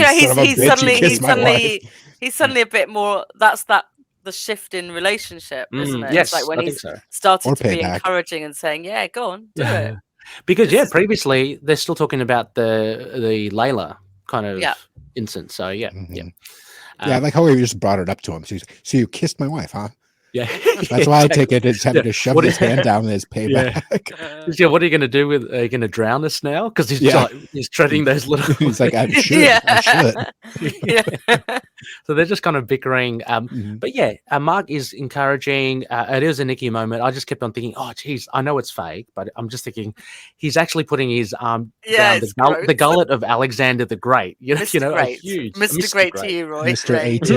D: he's suddenly a bit more. That's the shift in relationship, isn't it?
C: Yes,
D: it's like when he's started to be encouraging and saying, "Yeah, go on, do it."
C: Because previously they're still talking about the Layla kind of instance. So
F: Yeah, I like how he just brought it up to him. So you kissed my wife, huh?
C: Yeah,
F: that's why I take it. It's having to shove his hand down his payback.
C: Yeah, what are you going to do with? Are you going to drown us now? Because he's treading those little.
F: He's like, I should. I should.
D: Yeah.
C: So they're just kind of bickering. But yeah, Mark is encouraging. It is a Nikki moment. I just kept on thinking, oh, geez, I know it's fake, but I'm just thinking he's actually putting his arm down the gullet of Alexander the Great.
D: Mr. Great.
C: Huge
D: Mr. Great to you, Roy.
F: Mr. A to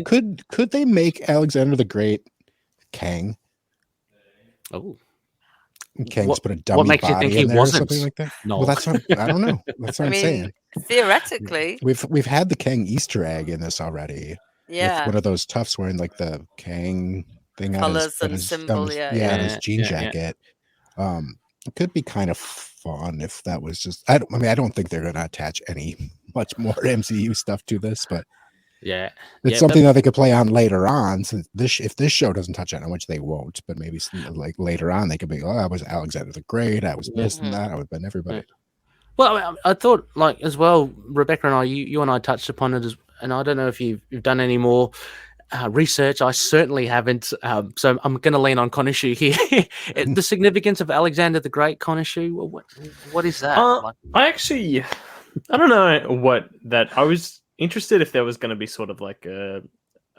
F: you. Could they make Alexander the Great Kang?
C: Oh.
F: Kang's put a dummy
C: what makes
F: body
C: you think
F: in
C: he
F: there
C: wasn't?
F: or something like that.
C: No.
F: Well, that's what I don't know. That's what I'm saying.
D: Theoretically,
F: we've had the Kang Easter egg in this already.
D: Yeah,
F: with one of those toughs wearing like the Kang thing
D: colors
F: on
D: and symbol.
F: on his jean jacket. It could be kind of fun if that was just. I don't think they're going to attach much more MCU stuff to this, but.
C: Yeah,
F: it's something that they could play on later on. Since if this show doesn't touch on it, which they won't, but maybe like later on they could be, I was Alexander the Great, I was this and that, I would have been everybody.
C: Well, I thought like as well, Rebecca and I, you and I touched upon it, and I don't know if you've done any more research. I certainly haven't, so I'm going to lean on Connorshu here. The significance of Alexander the Great, Connorshu. What is that?
E: I don't know what that. I was interested if there was going to be sort of like a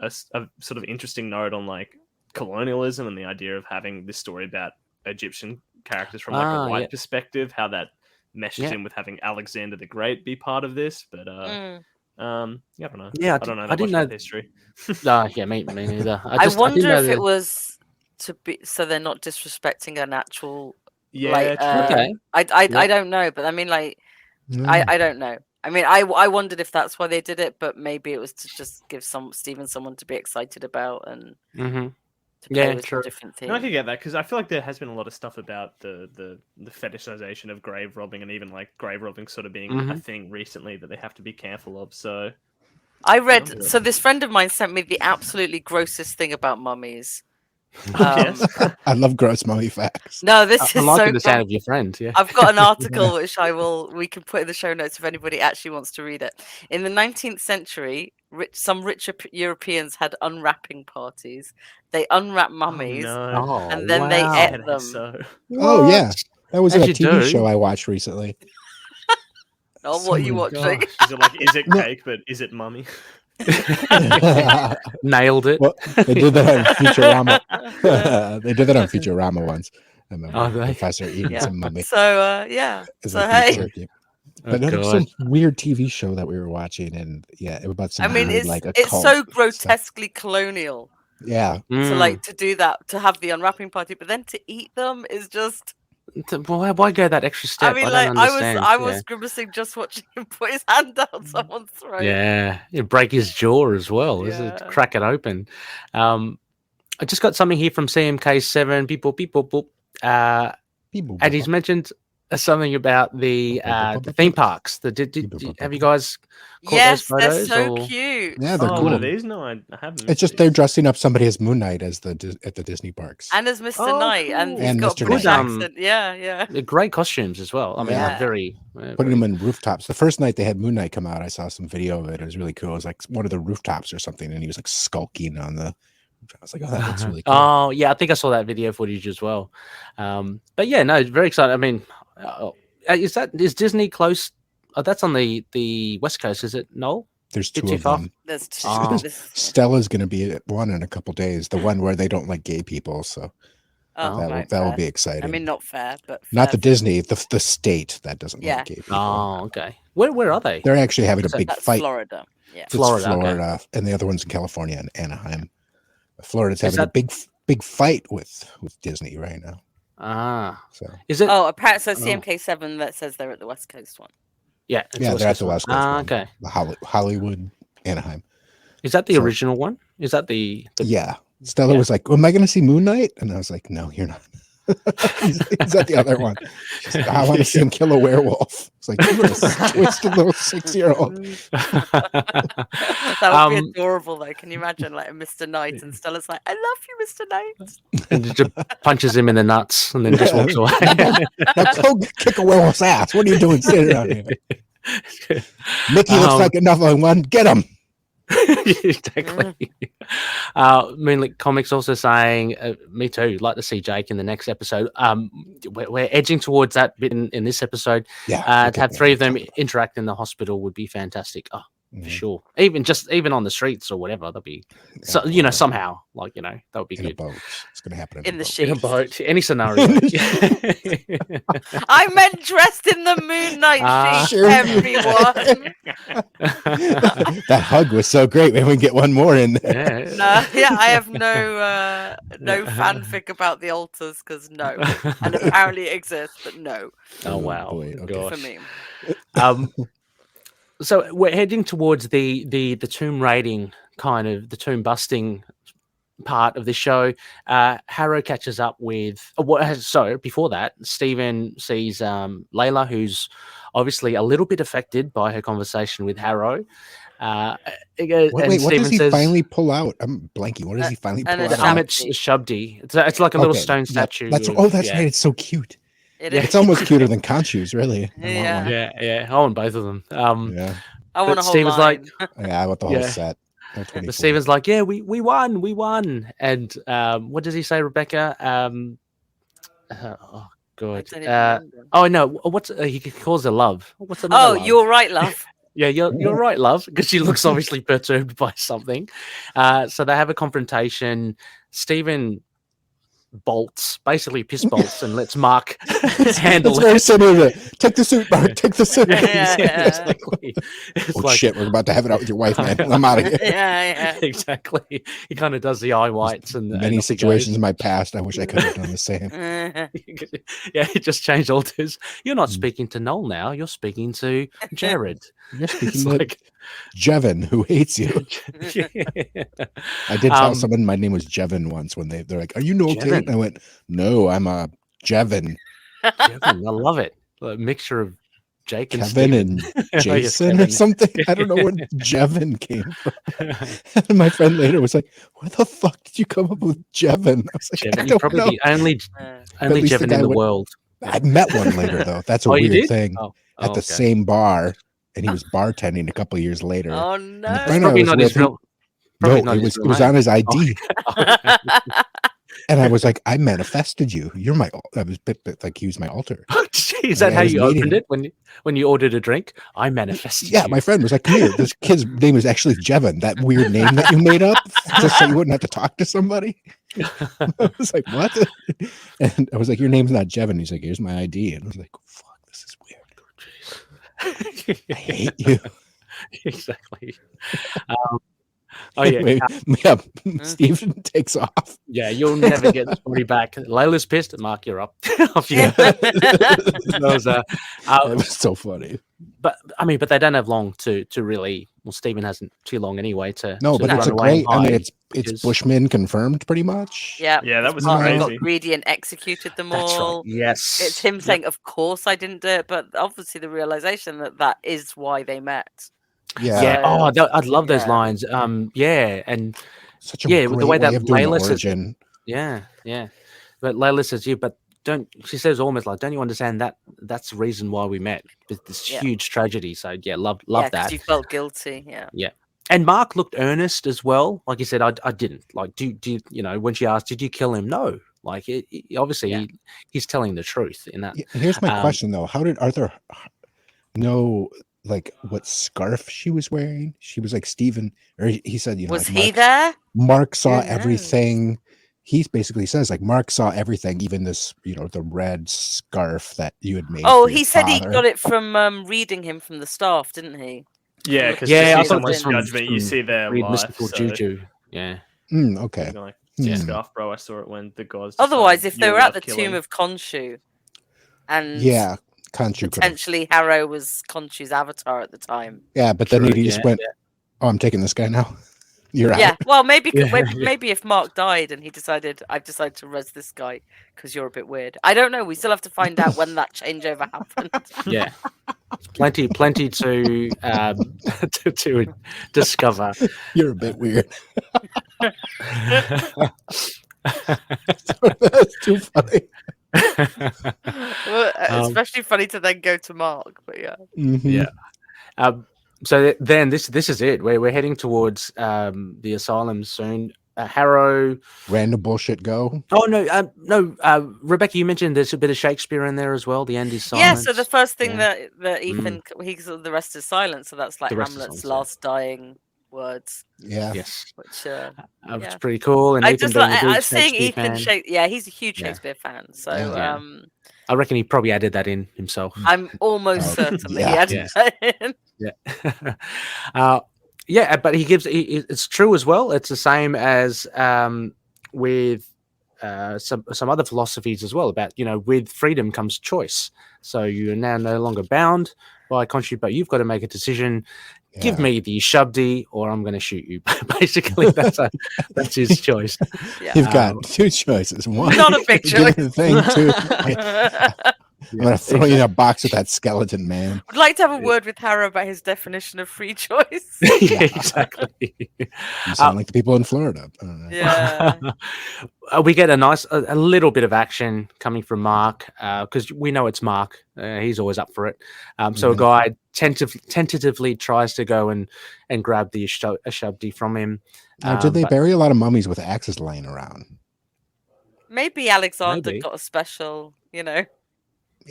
E: sort of interesting note on like colonialism and the idea of having this story about Egyptian characters from like a white perspective, how that meshes in with having Alexander the Great be part of this. But I don't know.
C: Yeah,
E: I don't know.
C: I didn't know
E: history.
C: Me neither.
D: I wonder if it was to be so they're not disrespecting an actual. Okay. I don't know, but I mean, like, I don't know. I mean, I wondered if that's why they did it, but maybe it was to just give Steven someone to be excited about and to play with a different thing.
E: No, I could get that because I feel like there has been a lot of stuff about the fetishization of grave robbing and even like grave robbing sort of being a thing recently that they have to be careful of. So
D: I read. So this friend of mine sent me the absolutely grossest thing about mummies.
F: I love gross mummy facts.
D: No, this is
C: liking
D: so
C: the sound of your friend. Yeah,
D: I've got an article which we can put in the show notes if anybody actually wants to read it. In the 19th century, some rich Europeans had unwrapping parties. They unwrapped mummies and then they ate them.
F: Oh yeah, that was a TV show I watched recently.
D: Oh, what are you watching?
E: Is it cake, but is it mummy?
C: Nailed it.
F: Well, they did that on Futurama. They did that on Futurama once. And the professor eating some mummy.
D: So hey.
F: But it was some weird TV show that we were watching, and about some.
D: I mean, it's so grotesquely colonial.
F: Yeah.
D: So like to do that, to have the unwrapping party, but then to eat them is just.
C: Why go that extra step?
D: I mean, I was grimacing just watching him put his hand down someone's throat.
C: Yeah, break his jaw as well. Yeah. Crack it open. I just got something here from CMK7. And he's mentioned something about the theme parks. Have you guys caught those photos?
D: They're so cute.
F: Yeah, they're cool.
E: What are these? No, I haven't.
F: It's just they're dressing up somebody as Moon Knight at the Disney parks
D: and as Mr. Knight,
F: cool.
D: and he's got a British accent. Yeah.
C: They're great costumes as well. I mean, very
F: putting them in rooftops. The first night they had Moon Knight come out, I saw some video of it. It was really cool. It was like one of the rooftops or something, and he was like skulking on the. I was like, oh, that looks really cool.
C: Oh yeah, I think I saw that video footage as well. But yeah, no, very excited. I mean. Is Disney close? Oh, that's on the West Coast, is it? No,
F: there's two of them.
D: There's two.
F: Stella's going to be at one in a couple days. The one where they don't like gay people, so that will be exciting.
D: I mean, not fair, but
F: not the Disney, the state that doesn't like gay people.
C: Oh, okay. Where are they?
F: They're actually having a big fight.
D: Florida. Yeah,
F: Florida, and the other one's in California and Anaheim. Florida's having a big fight with Disney right now. So
C: is it?
D: Oh, apparently, so CMK7 that says they're at the West Coast one.
C: Yeah,
F: they're at the West Coast. One.
C: Okay.
F: The Hollywood, Anaheim.
C: Is that the original one? Is that the?
F: Yeah. Stella was like, "Am I going to see Moon Knight?" And I was like, "No, you're not." Is that the other one? She's like, I want to see him kill a werewolf. It's like, you're a twisted little 6-year-old.
D: That would be adorable, though. Can you imagine, like a Mr. Knight, and Stella's like, "I love you, Mr. Knight,"
C: and just punches him in the nuts, and then just walks away.
F: Now go kick a werewolf's ass. What are you doing sitting around here? Mickey looks like another one. Get him.
C: Exactly. Moonlit Comics also saying, me too, like to see Jake in the next episode. We're edging towards that bit in this episode.
F: Yeah,
C: to have three of them interact in the hospital would be fantastic. For sure. Even on the streets or whatever, that'd be somehow, that would be
F: in
C: good.
F: A boat. It's gonna happen
D: in the
C: In a
D: sheets.
C: boat, any scenario.
D: I meant dressed in the Moon Knight sheet,
F: Sure.
D: everyone.
F: That hug was so great. Maybe we can get one more in there.
D: I have no fanfic about the altars because no, and apparently it exists, but no.
C: Oh wow,
F: boy, okay.
C: gosh.
D: For me.
C: So we're heading towards the tomb raiding, kind of the tomb busting part of the show. Harrow catches up with. Before that, Stephen sees Layla, who's obviously a little bit affected by her conversation with Harrow.
F: What does he finally pull out? I'm blanking. What does he finally pull out?
C: It's Shubdi. It's like a little stone statue.
F: That's right. It's so cute. It's almost cuter than Khonshu's, really.
C: I want both of them.
D: I want a whole
C: Steven's
D: line.
F: I want the whole set.
C: But Steven's like, we won. And what does he say, Rebecca? Oh god. He calls her love. What's another love?
D: You're right, love.
C: Yeah, you're right, love, because she looks obviously perturbed by something. So they have a confrontation. Steven piss bolts, and lets Mark handle
F: it. It's very similar to take the suit, Mark. Take the suit.
C: Exactly.
F: Shit, we're about to have it out with your wife, man. I'm out of here.
C: Exactly. He kind of does the eye whites and
F: many situations in my past. I wish I could have done the same.
C: He just changed alters. You're not speaking to Knol now. You're speaking to Jared.
F: You're speaking to Jevin, who hates you. I did tell someone my name was Jevin once when they're like, "Are you Knol Tate?" And I went, "No, I'm a Jevin."
C: Jevin, I love it. A mixture of Jake and
F: Kevin and Jason or something. I don't know where Jevin came from. And my friend later was like, "Where the fuck did you come up with Jevin?" I was like,
C: Jevin,
F: "I don't
C: probably
F: know."
C: the only Jevin in the world.
F: I met one later though. That's a weird thing. At the
C: okay.
F: same bar. And he was bartending a couple of years later.
D: Oh no!
C: It's probably not his real.
F: It was on his ID. And I was like, I manifested you. You're my. I was like, he was my alter.
C: Is that how you opened it when you ordered a drink? I manifested.
F: Yeah, my friend was like, "Come here. This kid's name is actually Jevin. That weird name that you made up just so you wouldn't have to talk to somebody." I was like, "What?" And I was like, "Your name's not Jevin." He's like, "Here's my ID." And I was like, "Fuck, this is weird." I hate you.
C: Exactly.
F: Stephen takes off.
C: Yeah, you'll never get this body back. Layla's pissed. Mark, you're up. Off you go. That
F: was so funny.
C: But they don't have long to really. Well, Stephen hasn't too long anyway to.
F: No, but it's a great. I mean, it's Bushman confirmed pretty much.
D: Yeah,
E: that was
D: crazy.
E: crazy.
D: Got greedy and executed them all.
C: That's right. Yes,
D: it's him saying, "Of course I didn't do it," but obviously the realization that is why they met.
F: Yeah.
C: I'd love those lines. And
F: such a great
C: the way that
F: Layla
C: says, but Layla says, but she says almost like, don't you understand that's the reason why we met? This huge tragedy. So love that.
D: You felt guilty.
C: Yeah. And Mark looked earnest as well. Like he said, I didn't. Like, do you when she asked, did you kill him? No. Like, obviously he's telling the truth in that.
F: Here's my question though: how did Arthur know? Like what scarf she was wearing? She was like Stephen, or he said,
D: was
F: like
D: he there?
F: Mark saw everything. He basically says like Mark saw everything, even this, the red scarf that you had made.
D: Oh, he said he got it from reading him from the staff, didn't he?
E: Yeah, because someone's judgment, you see their life.
C: Juju. Yeah.
F: Okay.
E: Like, scarf, bro. I saw it when the gods.
D: Otherwise, if they were at the tomb of Khonshu, and
F: Khonshu
D: potentially Harrow was Khonshu's avatar at the time.
F: Yeah, but then he just went, "Oh, I'm taking this guy now." You're out.
D: Yeah, well, maybe if Mark died and I've decided to res this guy because you're a bit weird. I don't know. We still have to find out when that changeover happened.
C: Yeah, plenty to to discover.
F: You're a bit weird. That's too funny.
D: Well, especially funny to then go to Mark, but yeah.
F: Mm-hmm.
C: Yeah. So then this is it. We're heading towards the asylum soon. Harrow.
F: Random bullshit go.
C: Oh no. Rebecca, you mentioned there's a bit of Shakespeare in there as well. The end is silence.
D: Yeah. So the first thing that Ethan, the rest is silence. So that's like Hamlet's last dying words.
F: Yeah.
C: Yes.
D: Which
C: it's pretty cool. And
D: I
C: Ethan
D: just
C: being
D: like
C: a big
D: seeing
C: Shakespeare
D: Ethan.
C: fan.
D: He's a huge Shakespeare fan. So
C: I reckon he probably added that in himself.
D: I'm almost certain that he added that in.
C: But he gives. It's true as well. It's the same as with some other philosophies as well. About with freedom comes choice. So you are now no longer bound by Khonshu, but you've got to make a decision. Yeah. Give me the Shabdi, or I'm going to shoot you. Basically, that's his choice.
F: Yeah. You've got two choices. One,
D: not a big choice.
F: Thing. Two, I'm going to throw you in a box with that skeleton man.
D: I'd like to have a word with Harrow about his definition of free choice.
C: Yeah, exactly.
F: You sound like the people in Florida.
D: Yeah.
C: We get a little bit of action coming from Mark because we know it's Mark. He's always up for it. So a guy tentatively tries to go and grab the Shabdi from him.
F: Did they bury a lot of mummies with axes laying around?
D: Maybe Alexander got a special,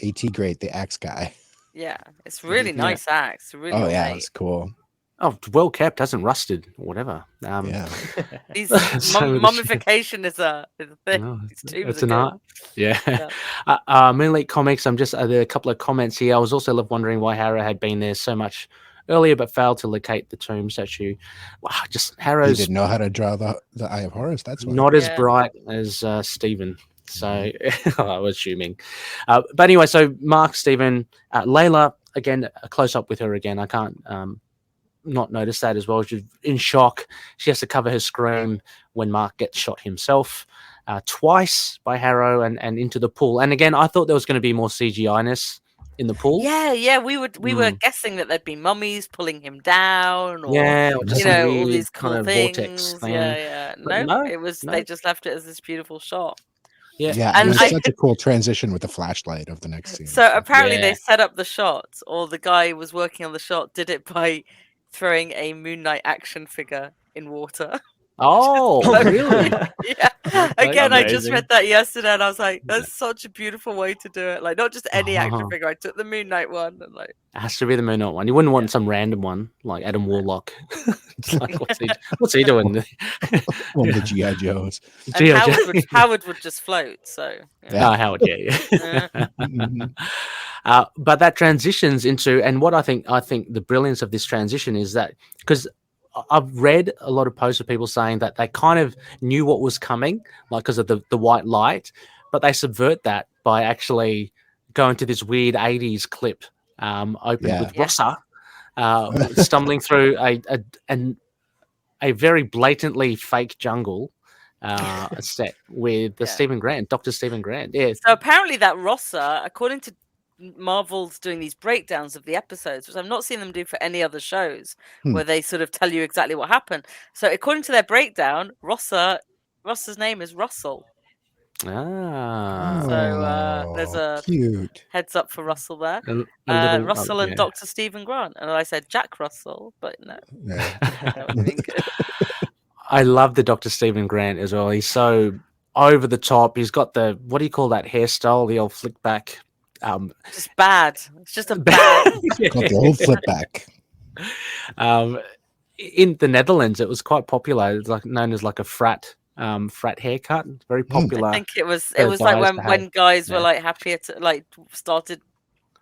F: AT Great, the axe guy.
D: Yeah, it's really nice axe. Really
F: it's cool.
C: Oh, well kept, hasn't rusted or whatever.
D: Mummification is a thing.
C: No, it's an art. Yeah. Moonlit Comics. There are a couple of comments here. I was also wondering why Harrow had been there so much earlier, but failed to locate the tomb statue. Wow, just Harrow's.
F: He didn't know how to draw the Eye of Horus. That's why.
C: Not as bright as Stephen. So I was assuming. But anyway, so Mark, Stephen, Layla, again, a close up with her again. I can't not notice that as well. She's in shock. She has to cover her scream when Mark gets shot himself twice by Harrow and into the pool. And again, I thought there was going to be more CGI-ness in the pool.
D: Yeah. We were guessing that there'd be mummies pulling him down, or
C: or just
D: all these cool
C: kind of
D: things.
C: vortex thing.
D: Yeah. No, it was. They just left it as this beautiful shot.
F: Yeah, and it was such a cool transition with the flashlight of the next scene.
D: So apparently they set up the shot, or the guy who was working on the shot did it by throwing a Moon Knight action figure in water.
C: Oh, really?
D: Yeah. Again, I just read that yesterday, and I was like, "That's such a beautiful way to do it. Like, not just any action figure. I took the Moon Knight one, and like,
C: it has to be the Moon Knight one. You wouldn't want some random one like Adam Warlock. It's like, what's he doing?
F: One of the GI Joes.
D: And Howard would just float. So
C: Howard, yeah. But that transitions into, and what I think the brilliance of this transition is that because I've read a lot of posts of people saying that they kind of knew what was coming, like because of the white light, but they subvert that by actually going to this weird 80s clip opened with Rossa stumbling through a very blatantly fake jungle set with Dr. Stephen Grant. Yeah.
D: So apparently that Rossa, according to Marvel's doing these breakdowns of the episodes, which I've not seen them do for any other shows, where they sort of tell you exactly what happened. So according to their breakdown, Ross's name is Russell. So there's a
F: cute
D: heads up for Russell there. Russell and Dr. Stephen Grant. And I said Jack Russell, but no. That would be good.
C: I love the Dr. Stephen Grant as well. He's so over the top. He's got the, what do you call that hairstyle? The old flick back.
D: Just bad. It's just a bad.
F: Got the old flip back.
C: In the Netherlands, it was quite popular. It's like known as like a frat haircut. It's very popular.
D: I think it was like when guys were like happier to like started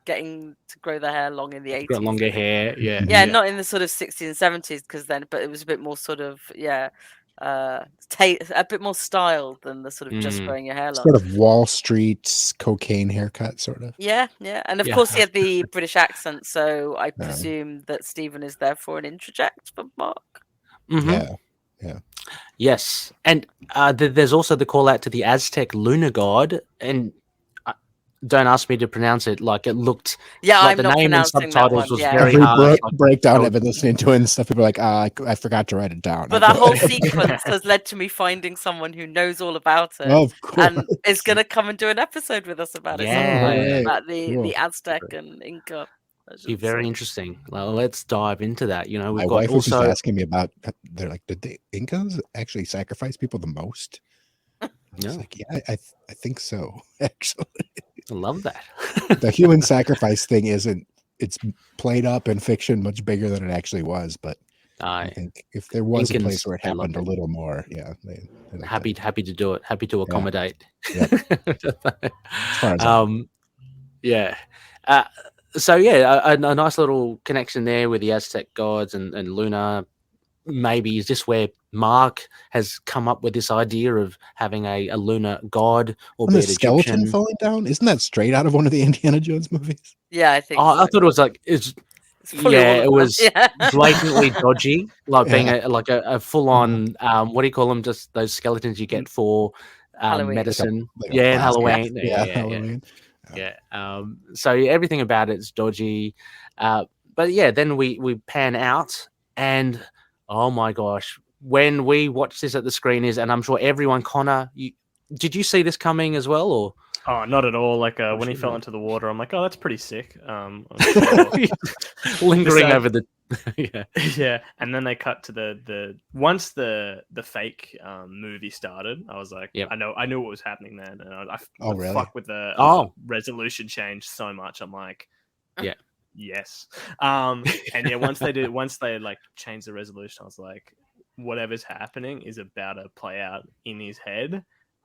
D: getting to grow their hair long in the 80s.
C: Got longer hair,
D: not in the sort of 60s and 70s but it was a bit more sort of a bit more styled than the sort of just growing your hair long.
F: Sort of Wall Street cocaine haircut, sort of.
D: Yeah. And of course he had the British accent, so I presume that Stephen is there for an interject for Mark.
C: Mm-hmm. Yeah. Yes. And there's also the call out to the Aztec lunar god, and don't ask me to pronounce it. Like it looked.
D: Yeah,
C: like
D: I'm
C: the
D: not
C: name and
D: pronouncing
C: subtitles
D: that one.
C: was
D: Yeah.
C: very
F: Every
C: hard.
F: breakdown I've been listening to it and stuff, people are like, I forgot to write it down.
D: But that whole sequence has led to me finding someone who knows all about it,
F: of course,
D: and is going to come and do an episode with us about it.
C: Yeah.
D: About the Aztec and Inca.
C: Be very interesting. Well, let's dive into that. You know, we've
F: My
C: got
F: wife was
C: also
F: just asking me about. They're like, did the Incas actually sacrifice people the most? I was like, yeah, I think so. Actually,
C: I love that.
F: The human sacrifice thing isn't. It's played up in fiction much bigger than it actually was. But I think if there was a place where it happened a little more, yeah, they
C: happy to do it. Happy to accommodate.
F: Yeah. As far as
C: yeah. So yeah, a nice little connection there with the Aztec gods and Luna. Maybe is this where Mark has come up with this idea of having a lunar god or
F: the skeleton
C: Egyptian
F: falling down? Isn't that straight out of one of the Indiana Jones movies?
D: Yeah, I think.
C: I thought it was like it was blatantly dodgy, like being a full on what do you call them? Just those skeletons you get for medicine, and Halloween.
F: Halloween.
C: So everything about it's dodgy, but yeah, then we pan out and oh my gosh, when we watch this at the screen and I'm sure everyone, Connor, did you see this coming as well, or?
E: Oh, not at all. Like when he fell into the water, I'm like, oh, that's pretty sick.
C: Lingering over the
E: yeah. And then they cut to the once the fake movie started. I was like, I knew what was happening then, and I
F: really?
E: fuck with the resolution change so much. I'm like, yes. And yeah, once they like changed the resolution, I was like, whatever's happening is about to play out in his head.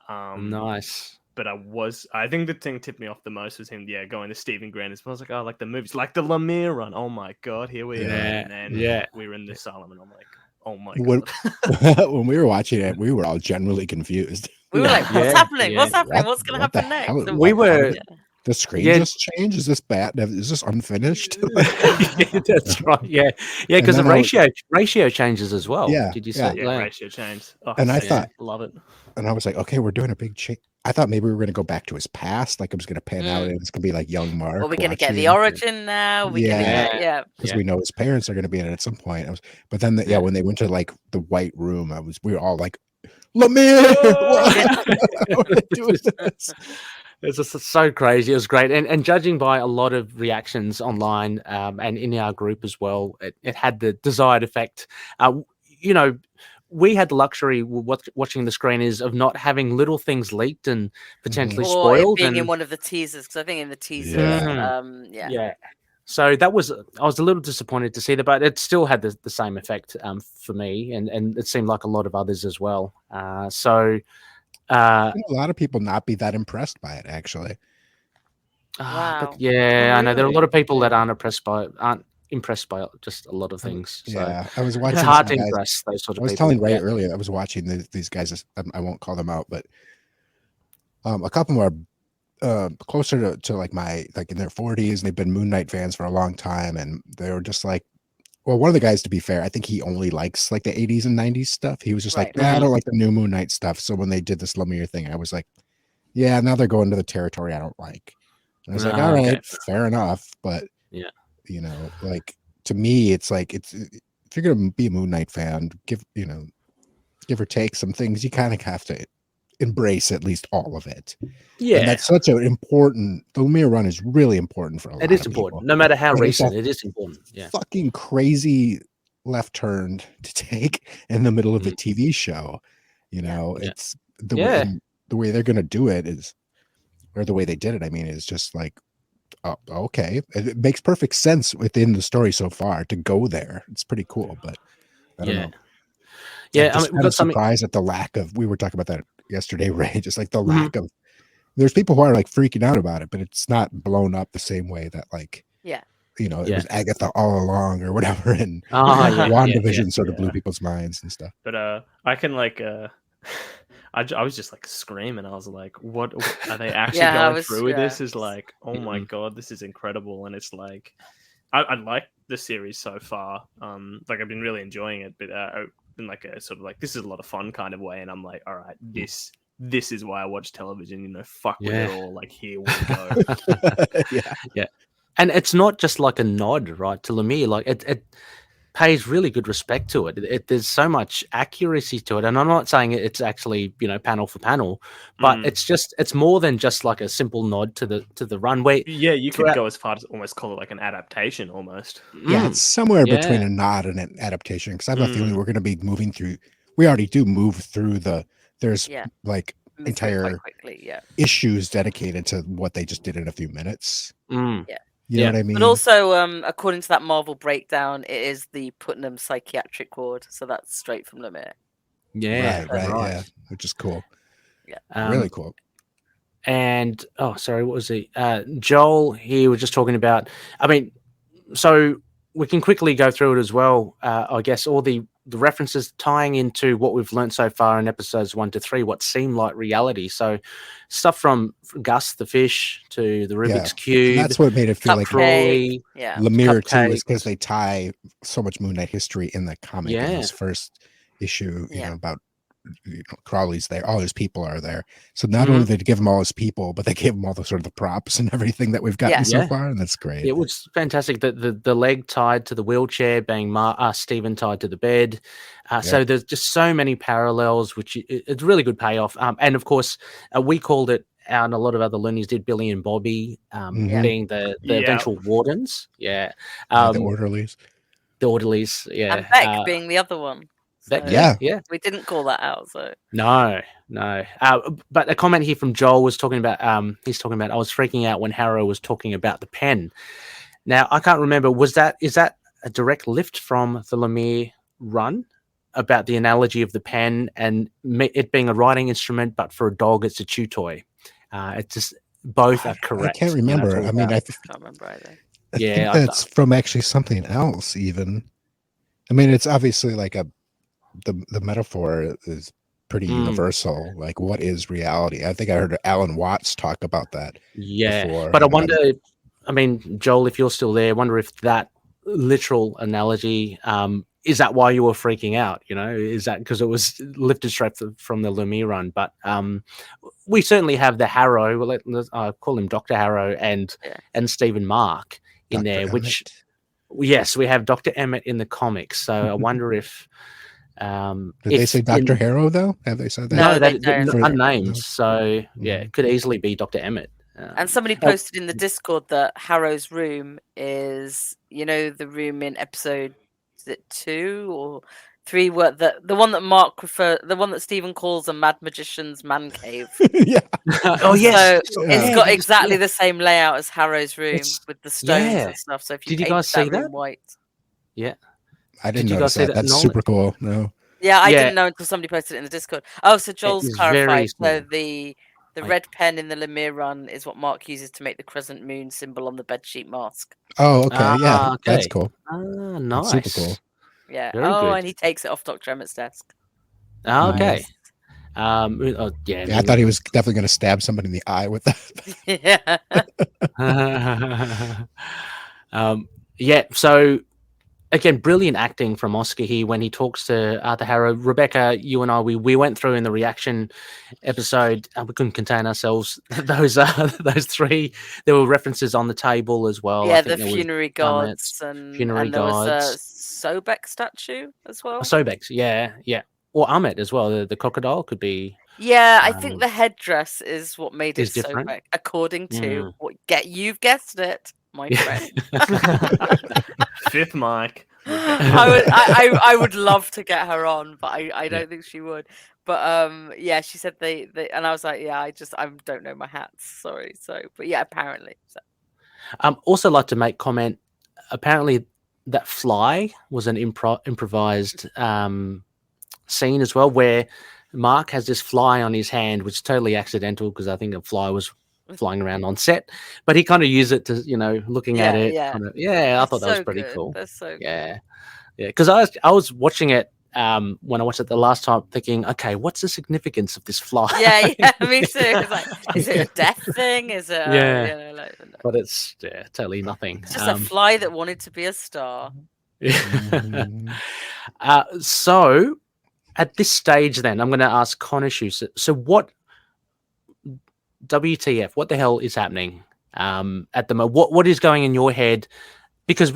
C: Nice.
E: But I think the thing tipped me off the most was him, going to Stephen Grant as well. I was like, oh, like the movies, like the Lemire run. Oh my God, here we are. And then we were in the asylum, and I'm like, oh my God.
F: When we were watching it, we were all generally confused.
D: We were like, what's happening? What's happening? What's going to happen next?
C: We were...
F: The screen just changed? Is this bad? Is this unfinished?
C: That's right. Yeah, because the ratio changes as well.
F: Yeah,
C: did you
E: say? Yeah, ratio changed. Oh,
F: and I thought,
E: love it.
F: And I was like, okay, we're doing a big change. I thought maybe we were going to go back to his past, like it was going to pan out, and it's going to be like young Mark.
D: Well, we're going to get the origin now.
F: Because we know his parents are going to be in it at some point. But then, when they went to like the white room, we were all like, Lemire, what are they doing this?
C: It's just so crazy. It was great. And judging by a lot of reactions online and in our group as well, it had the desired effect. We had the luxury watching the screen of not having little things leaked and potentially spoiled.
D: Or being in one of the teasers, because I think in the teasers,
C: So I was a little disappointed to see that, but it still had the same effect for me, and it seemed like a lot of others as well.
F: A lot of people not be that impressed by it, actually.
D: Wow.
C: But I know there are a lot of people that aren't impressed by just a lot of things. So
F: I was watching.
C: It's hard to impress those sort of people.
F: I was telling Ray earlier. I was watching these guys. I won't call them out, but a couple are closer to like in their 40s, and they've been Moon Knight fans for a long time, and they were just like. Well, one of the guys, to be fair, I think he only likes like the 80s and 90s stuff. He was just like, I don't like the new Moon Knight stuff. So when they did this Lemire thing, I was like, yeah, now they're going to the territory I don't like. And I was like, all right, fair enough. But, like to me, it's like, if you're going to be a Moon Knight fan, give or take some things, you kind of have to embrace at least all of it.
C: Yeah.
F: And that's such an important, the Lemire run is really important for a lot of people.
C: It is important. No matter how recent, it is important. Yeah.
F: Fucking crazy left turn to take in the middle of a TV show. It's the way they're going to do it or the way they did it, is just like, okay. It makes perfect sense within the story so far to go there. It's pretty cool, but I don't know.
C: Yeah,
F: I'm surprised at the lack of. We were talking about that yesterday, Ray. Just like the lack of. There's people who are like freaking out about it, but it's not blown up the same way that it was Agatha all along or whatever, and WandaVision sort of blew people's minds and stuff.
E: But I can I was just like screaming. I was like, "What are they actually going through with this?" Is like, oh my God, this is incredible, and it's like, I like the series so far. Like I've been really enjoying it, but in like a sort of like this is a lot of fun kind of way, and I'm like, all right, this is why I watch television. Fuck with it all. Like here we go.
C: Yeah. And it's not just like a nod, right, to Lemire. Like it pays really good respect to it. There's so much accuracy to it, and I'm not saying it's actually panel for panel, but it's more than just like a simple nod to the run. Where
E: you could go as far as almost call it like an adaptation almost.
F: Yeah, it's somewhere between a nod and an adaptation, because I have a feeling we're going to be moving through. We already do move through there's like entire issues dedicated to what they just did in a few minutes. You know what I mean?
D: But also, according to that Marvel breakdown, it is the Putnam psychiatric ward, so that's straight from Lemire.
C: Yeah,
F: right. Yeah, which is cool.
D: Yeah,
F: really cool.
C: And what was he? Joel, he was just talking about. I mean, so we can quickly go through it as well. I guess all the references tying into what we've learned so far in episodes 1 to 3, what seemed like reality. So stuff from Gus the fish to the Rubik's Cube.
F: And that's what made it feel like
C: Crawley,
F: Lemire too, is because they tie so much Moon Knight history in the comic in this first issue, about Crawley's there, all his people are there. So not only did they give him all his people, but they gave him all the sort of the props and everything that we've gotten so far, and that's great. It
C: was fantastic. The leg tied to the wheelchair, being Stephen tied to the bed. So there's just so many parallels, which it's really good payoff. And of course, we called it, and a lot of other Loonies did, Billy and Bobby being the eventual wardens. The
F: orderlies.
C: The orderlies,
D: and Beck being the other one. So we didn't call that out. So
C: no. But a comment here from Joel was talking about. He's talking about, I was freaking out when Harrow was talking about the pen. Now I can't remember. Is that a direct lift from the Lemire run about the analogy of the pen and it being a writing instrument, but for a dog it's a chew toy? It's just both are correct.
F: I can't remember. I mean, I can't
D: remember either.
F: I think that's from actually something else. Even, I mean, it's obviously like the metaphor is pretty universal. Like, what is reality? I think I heard Alan Watts talk about that. Before,
C: but I wonder. I mean, Joel, if you're still there, I wonder if that literal analogy is that why you were freaking out? Is that because it was lifted straight from the Lemire run? But we certainly have the Harrow. I call him Dr. Harrow and Stephen Mark in
F: Dr.
C: there.
F: Emmett.
C: Which, yes, we have Dr. Emmett in the comics. So I wonder if.
F: Did they say Dr. Harrow though? Have they said that?
C: No, they're unnamed. So it could easily be Dr. Emmett.
D: And somebody posted in the Discord that Harrow's room is, the room in episode 2 or 3, where the one that the one that Stephen calls a mad magician's man cave.
C: Oh yes.
D: So it's got exactly the same layout as Harrow's room with the stones and stuff. So if you
C: did you guys see that?
D: White,
F: I didn't notice that. That's super cool. No.
D: Yeah, I didn't know until somebody posted it in the Discord. Oh, so Joel's clarified. So the red pen in the Lemire run is what Mark uses to make the crescent moon symbol on the bedsheet mask.
F: Oh, okay. That's cool.
C: Nice.
F: That's super cool.
D: Yeah. Good. And he takes it off Dr. Emmett's desk.
C: Okay.
F: Nice. I thought he was definitely going to stab somebody in the eye with
C: that. So again, brilliant acting from Oscar here when he talks to Arthur Harrow. Rebecca, you and I, we went through in the reaction episode, and we couldn't contain ourselves. Those 3, there were references on the table as well.
D: Yeah, the funerary gods and there was a Sobek statue as well.
C: Sobek, yeah. Or Ahmet as well. The crocodile could be.
D: Yeah, I think the headdress is what made it
C: different.
D: Sobek, according to you've guessed it, my friend.
E: Fifth mic.
D: I would love to get her on, but I don't think she would. But she said they and I was like, I don't know my hats, sorry. So, but apparently. So.
C: Also like to make comment. Apparently, that fly was an improvised scene as well, where Mark has this fly on his hand, which is totally accidental because I think a fly was flying around on set, but he kind of used it to, looking at it. I thought that was pretty cool.
D: That's so good.
C: Yeah. Because I was watching it when I watched it the last time, thinking, okay, what's the significance of this fly?
D: Yeah, me too. It's like, is it a death thing? Is it?
C: But it's totally nothing.
D: It's just a fly that wanted to be a star.
C: So at this stage, then I'm going to ask Connorshu. So what? WTF? What the hell is happening at the moment? What is going in your head? Because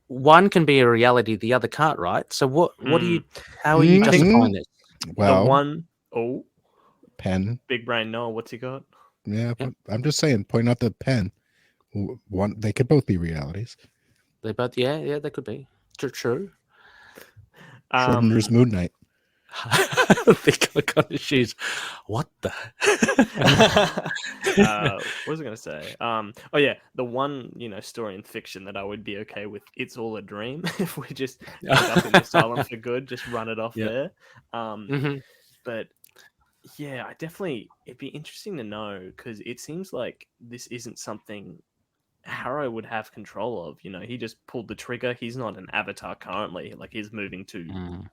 C: one can be a reality, the other can't, right? So what do you? How are you justifying this?
F: Well,
E: the one, oh,
F: pen.
E: big brain Noel, what's he got?
F: Yeah, but I'm just saying, point out the pen. One, they could both be realities.
C: They both, yeah, they could be. True.
F: Schrodinger's Moon Knight.
C: They got the shoes. What the?
E: What was I going to say? Oh yeah, the one story in fiction that I would be okay with. It's all a dream. If we just end up in the asylum for good, just run it off there. But yeah, it'd be interesting to know, because it seems like this isn't something Harrow would have control of. He just pulled the trigger. He's not an avatar currently. Like, he's moving to.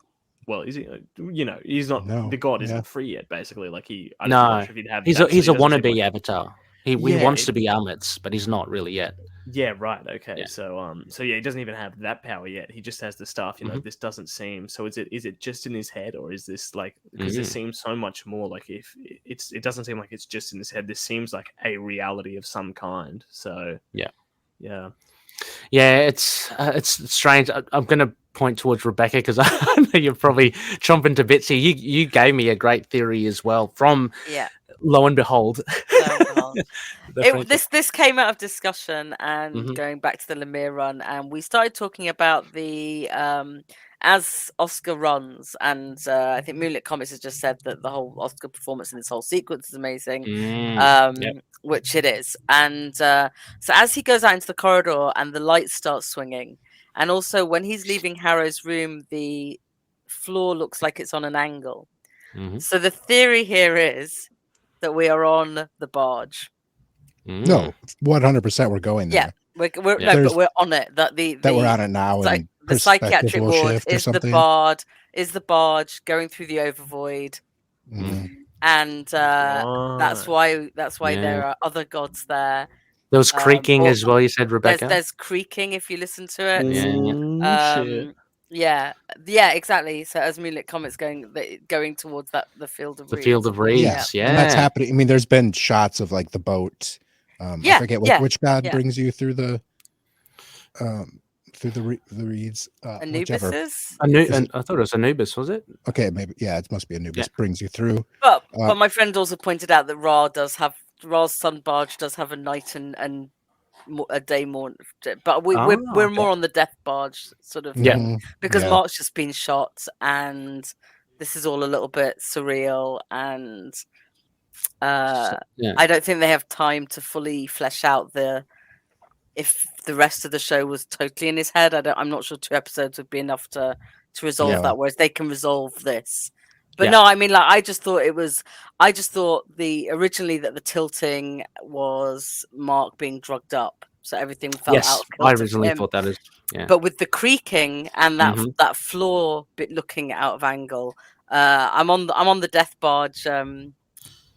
E: Well, is he? He's not. The god isn't free yet. Basically, like I'm not sure if he'd have.
C: He's
E: that,
C: he's
E: so
C: a wannabe avatar. He wants to be Amit's, but he's not really yet.
E: Yeah, right. Okay.
C: Yeah.
E: So yeah, he doesn't even have that power yet. He just has the stuff. This doesn't seem. So is it just in his head, or is this like, because it seems so much more like, if it doesn't seem like it's just in his head. This seems like a reality of some kind. So yeah.
C: It's strange. I'm going to point towards Rebecca, because I know you're probably chomping to bits here. You gave me a great theory as well from lo and behold.
D: This came out of discussion and going back to the Lemire run, and we started talking about the as Oscar runs, and I think Moonlit Comics has just said that the whole Oscar performance in this whole sequence is amazing, which it is. And so as he goes out into the corridor and the lights start swinging, and also when he's leaving Harrow's room, the floor looks like it's on an angle. So the theory here is that we are on the barge.
F: No, 100% we're going there.
D: Yeah, but we're on it. That
F: we're on it now.
D: Like, the psychiatric ward is the barge going through the overvoid, and that's why there are other gods there.
C: There was creaking as well. You said, Rebecca.
D: There's creaking if you listen to it. Yeah, exactly. So as Moonlit Comet's going towards the field of reeds.
C: Field of reeds,
F: and that's happening. I mean, there's been shots of like the boat. I forget which god brings you through the reeds.
D: Anubis.
C: I thought it was Anubis. Was it?
F: Okay, maybe. Yeah, it must be Anubis brings you through.
D: But my friend also pointed out that Ra's sun barge does have a night and a day more, but we're more on the death barge sort of thing, because Mark's just been shot, and this is all a little bit surreal, and I don't think they have time to fully flesh out if the rest of the show was totally in his head. I'm not sure 2 episodes would be enough to resolve that, whereas they can resolve this. But no, I mean, like, I just thought originally that the tilting was Mark being drugged up, so everything felt out of kilter.
C: I originally thought that is. Yeah.
D: But with the creaking and that floor bit looking out of angle, I'm on the death barge. Train.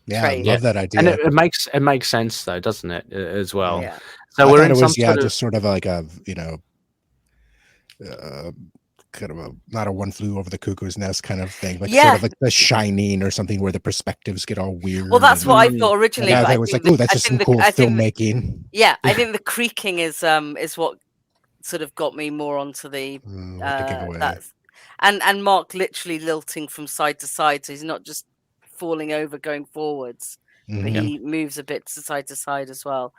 F: I love that idea,
C: and it makes sense though, doesn't it? As well.
D: Yeah.
C: So we're in some
F: just sort of like a kind of not a one flew over the cuckoo's nest kind of thing, but sort of like The Shining or something, where the perspectives get all weird.
D: Well, that's what I thought originally.
F: But I was like, oh, that's just some cool filmmaking.
D: I think the creaking is what sort of got me more onto the and Mark literally lilting from side to side, so he's not just falling over going forwards, but he moves a bit to side as well.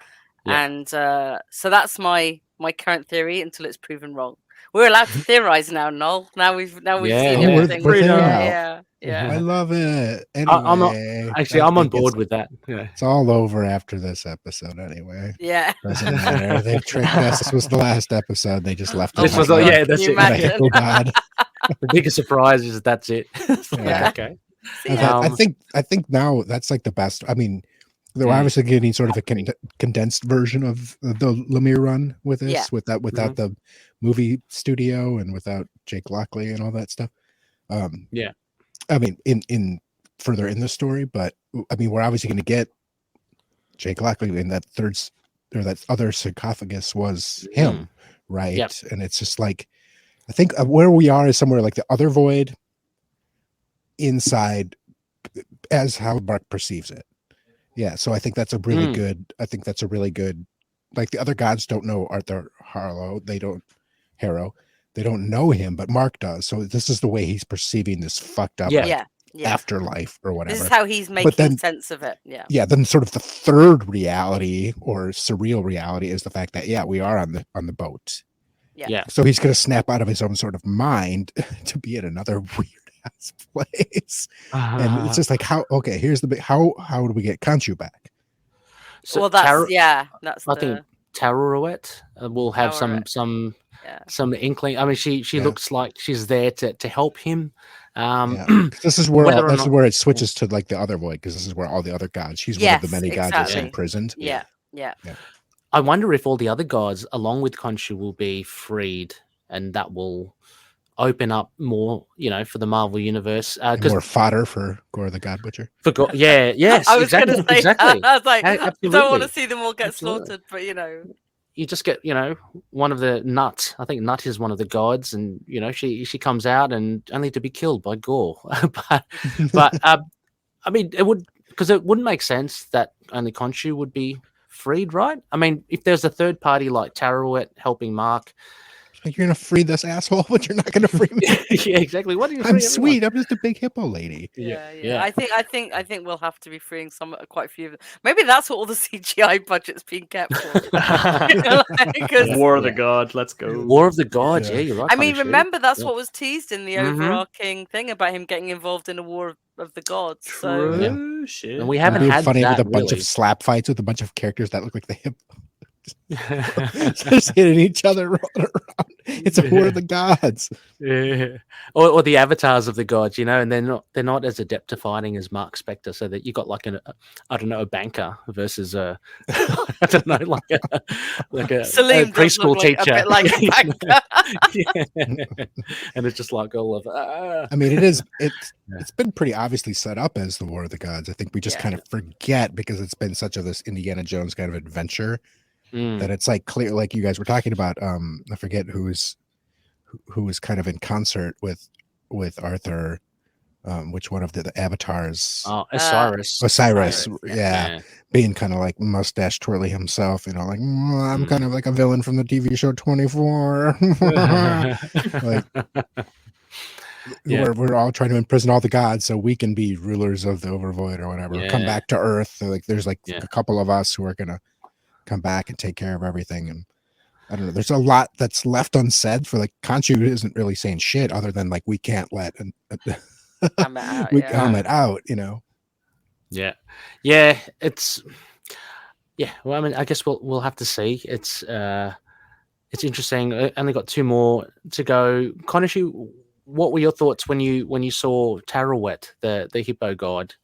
D: And so that's my current theory until it's proven wrong. We're allowed to theorize now, Noel. Now we've seen everything. Yeah.
F: I love it. Anyway,
C: I'm on board with that. Yeah.
F: It's all over after this episode, anyway.
D: Yeah.
F: Doesn't matter. They've tricked us. This was the last episode. They just left.
C: This was that's it.
F: Oh God.
C: The biggest surprise is that's it. Okay.
F: I think now that's like the best. I mean, they're obviously getting sort of a condensed version of the Lemire run with this, without the movie studio and without Jake Lockley and all that stuff. I mean, in further in the story, but I mean, we're obviously going to get Jake Lockley in that that other sarcophagus was him, right? Yep. And it's just like, I think where we are is somewhere like the other void inside, as how Mark perceives it. Yeah, so I think that's a really good. I think that's a really good. Like, the other gods don't know Arthur Harlow. They don't. Harrow. They don't know him, but Mark does. So this is the way he's perceiving this fucked up afterlife or whatever.
D: This is how he's making sense of it. Yeah.
F: Yeah. Then sort of the third reality or surreal reality is the fact that we are on the boat.
D: Yeah.
F: So he's going to snap out of his own sort of mind to be in another weird ass place. And it's just like, here's the big, how do we get KHONSHU back?
C: So
D: that's
C: I think Tarouet will have some inkling. I mean, she looks like she's there to help him.
F: This is where it switches to like the other void, because this is where all the other gods. She's one of the many gods imprisoned.
D: Yeah.
C: I wonder if all the other gods, along with KHONSHU, will be freed, and that will open up more, for the Marvel universe.
F: More fodder for Gore the God Butcher.
C: For Gore, yes,
D: I was going to say
C: exactly.
D: I was like, I don't want to see them all get slaughtered, but
C: you just get, one of the Nut. I think Nut is one of the gods, and she comes out and only to be killed by Gore. but I mean, it wouldn't make sense that only KHONSHU would be freed, right? I mean, if there's a third party like Tarouet helping Mark.
F: You're gonna free this asshole, but you're not gonna free me.
C: Yeah, exactly. What are you?
F: I'm sweet. I'm just a big hippo lady.
D: Yeah. I think we'll have to be freeing quite a few of them. Maybe that's what all the CGI budget's being kept for.
E: War of the Gods. Let's go.
C: War of the Gods. Yeah, you're right.
D: I mean, remember that's what was teased in the overarching thing about him getting involved in a war of the gods.
C: True.
D: So
E: shit.
C: And we haven't had
F: funny
C: that
F: with a bunch of slap fights with a bunch of characters that look like the hip. Just hitting each other rolling around. It's a war of the gods.
C: Yeah, or the avatars of the gods, and they're not as adept to fighting as Mark Spector. So that you got like a banker versus a I don't know, like a preschool teacher,
D: a bit like a banker.
C: And it's just like all of.
F: I mean, it's been pretty obviously set up as the war of the gods. I think we just kind of forget because it's been such this Indiana Jones kind of adventure. That it's like clear, like you guys were talking about. I forget who was kind of in concert with Arthur. Which one of the avatars?
C: Oh, Osiris.
F: Osiris, yeah. Being kind of like mustache twirly himself. Like I'm kind of like a villain from the TV show 24. We're all trying to imprison all the gods so we can be rulers of the Overvoid or whatever. Come back to Earth. Like there's a couple of us who are gonna come back and take care of everything, and I don't know, there's a lot that's left unsaid for like KHONSHU isn't really saying shit other than like we can't let comment out,
C: it's well, I mean, I guess we'll have to see. It's interesting. I only got 2 more to go. Connorshu, what were your thoughts when you saw Tarouet, the hippo god?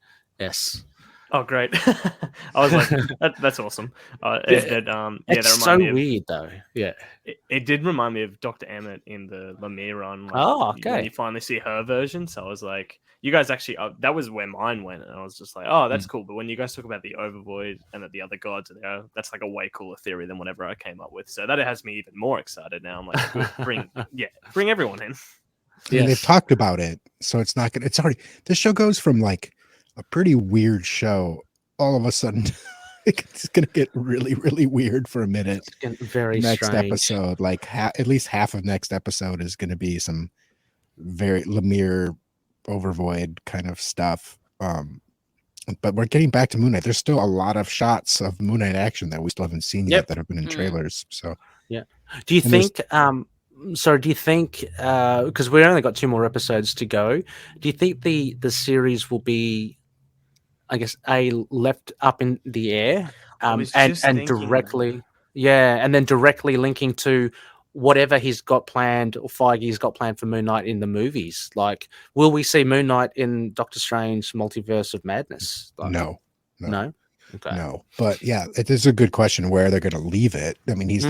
C: Yes.
E: Oh, great! I was like, "That's awesome."
C: It's so weird, though. Yeah,
E: it did remind me of Dr. Emmett in the Lemire run.
C: Okay.
E: When you finally see her version, so I was like, "You guys actually." That was where mine went, and I was just like, "Oh, that's cool." But when you guys talk about the Overvoid and that the other gods are there, that's like a way cooler theory than whatever I came up with. So that has me even more excited now. I'm like, bring everyone in.
F: I mean, they've talked about it, so it's not gonna. It's already this show goes from like a pretty weird show. All of a sudden, it's going to get really, really weird for a minute.
C: Very
F: next
C: strange.
F: Episode, like at least half of next episode is going to be some very Lemire Overvoid kind of stuff. But we're getting back to Moon Knight. There's still a lot of shots of Moon Knight action that we still haven't seen yet that have been in trailers. So
C: do you think? Do you think? Because we only got 2 more episodes to go. Do you think the series will be, I guess, left up in the air, and directly, and then directly linking to whatever he's got planned or Feige's got planned for Moon Knight in the movies? Like, will we see Moon Knight in Doctor Strange Multiverse of Madness? Like,
F: no.
C: Okay.
F: No, but it is a good question where they're going to leave it. I mean, he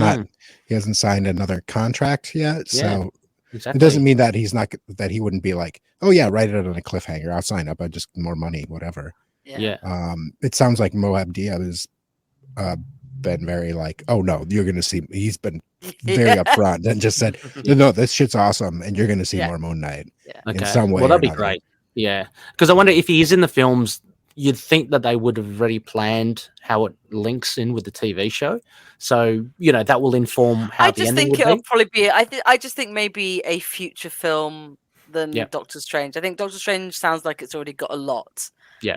F: hasn't signed another contract yet, so it doesn't mean that he wouldn't be like, oh yeah, write it on a cliffhanger. I'll sign up. I just more money, whatever.
C: Yeah.
F: It sounds like Moab Diab has been very like, oh no, you're going to see. He's been very upfront and just said, no, this shit's awesome, and you're going to see more Moon Knight in some way.
C: Well, that'd be great. Yeah, because I wonder if he is in the films. you'd think that they would have already planned how it links in with the TV show. So, that will inform how the ending would be. I just think it'll
D: probably be, I just think maybe a future film than Doctor Strange. I think Doctor Strange sounds like it's already got a lot.
C: Yeah.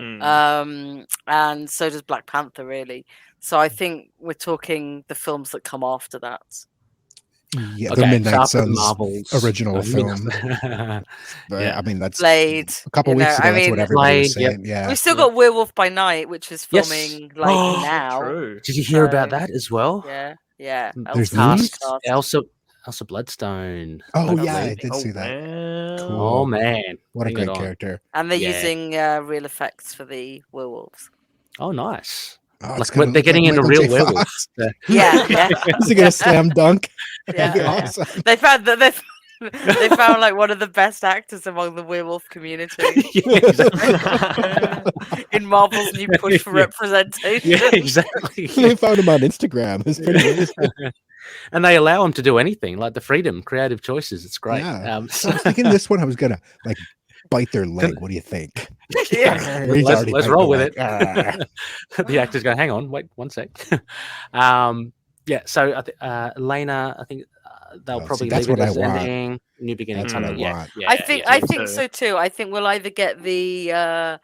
D: And so does Black Panther, really. So I think we're talking the films that come after that.
F: Yeah, the Midnight Suns original film. I mean, that's
D: Blade.
F: A couple weeks ago, that's what everybody was saying. Yeah,
D: we've still got Werewolf by Night, which is filming now.
E: True.
C: Did you hear about that as well?
D: Yeah.
F: There's
C: Elsa Bloodstone.
F: Oh yeah, I did see that.
C: Cool. Oh man,
F: what a great character!
D: And they're using real effects for the werewolves.
C: Oh, nice.
F: Oh,
C: they're getting into real werewolves.
D: Yeah.
F: Is it gonna slam dunk?
D: Yeah. Awesome. They found that they found like one of the best actors among the werewolf community. In Marvel's new push for representation.
C: Yeah, exactly.
F: They found him on Instagram. It's pretty amazing.
C: And they allow him to do anything, like the freedom, creative choices. It's great.
F: Yeah. I was thinking this one I was gonna bite their leg. What do you think?
C: Yeah. Let's roll with it. The actor's going, hang on, wait 1 sec. So Elena, I think they'll probably leave it as ending, new beginning.
F: That's what I want.
D: I think so too. I think we'll either get the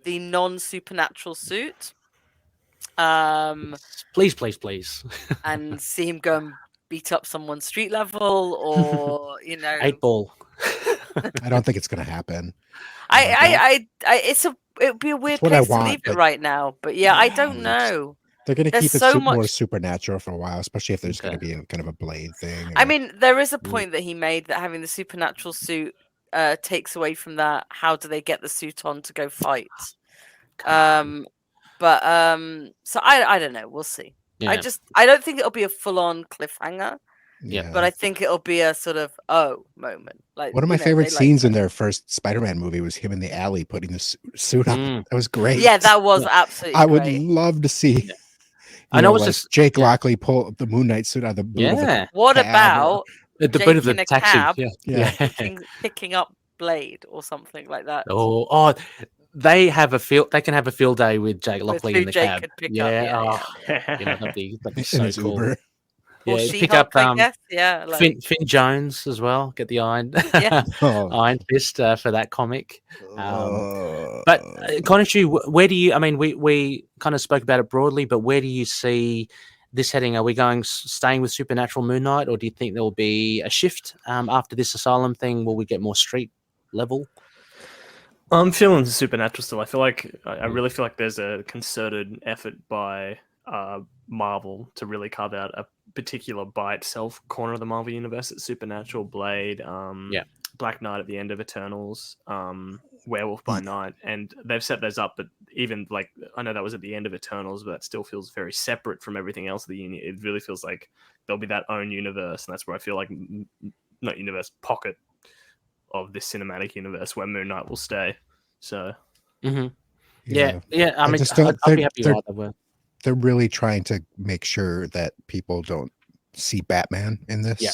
D: non-supernatural suit.
C: Please.
D: And see him go and beat up someone street level, or
C: 8-ball.
F: I don't think it's going to happen.
D: It'd be a weird place to leave it right now, but I don't know.
F: They're going to keep it more supernatural for a while, especially if there's going to be kind of a Blade thing.
D: I mean, there is a point that he made that having the supernatural suit takes away from that. How do they get the suit on to go fight? So I don't know. We'll see. Yeah. I don't think it'll be a full-on cliffhanger.
F: Yeah,
D: but I think it'll be a sort of moment. Like
F: one of my favorite scenes in their first Spider-Man movie was him in the alley putting the suit on. That was great.
D: Yeah, that was absolutely.
F: I would love to see.
C: I know it's just
F: Jake Lockley pull the Moon Knight suit out of the boot of the
D: what about
C: the boot of the taxi?
D: Picking up Blade or something like that.
C: Oh. They have a field. They can have a field day with Jake Lockley in the cab. That'd be so cool.
F: Uber.
C: Yeah, pick up Finn Jones as well. Get the Iron Fist for that comic. But Connorshu, where do you? I mean, we kind of spoke about it broadly, but where do you see this heading? Are we staying with Supernatural Moon Knight, or do you think there will be a shift after this Asylum thing? Will we get more street level?
E: I'm feeling Supernatural still. I really feel like there's a concerted effort by Marvel to really carve out a particular by itself corner of the Marvel universe. It's Supernatural, Blade, Black Knight at the end of Eternals, Werewolf by Night, and they've set those up. But even I know that was at the end of Eternals, but that still feels very separate from everything else of the union. It really feels like there'll be that own universe, and that's where I feel like not universe pocket of this cinematic universe where Moon Knight will stay. So,
C: I mean, I'd be happy with either.
F: They're really trying to make sure that people don't see Batman in this.
C: Yeah,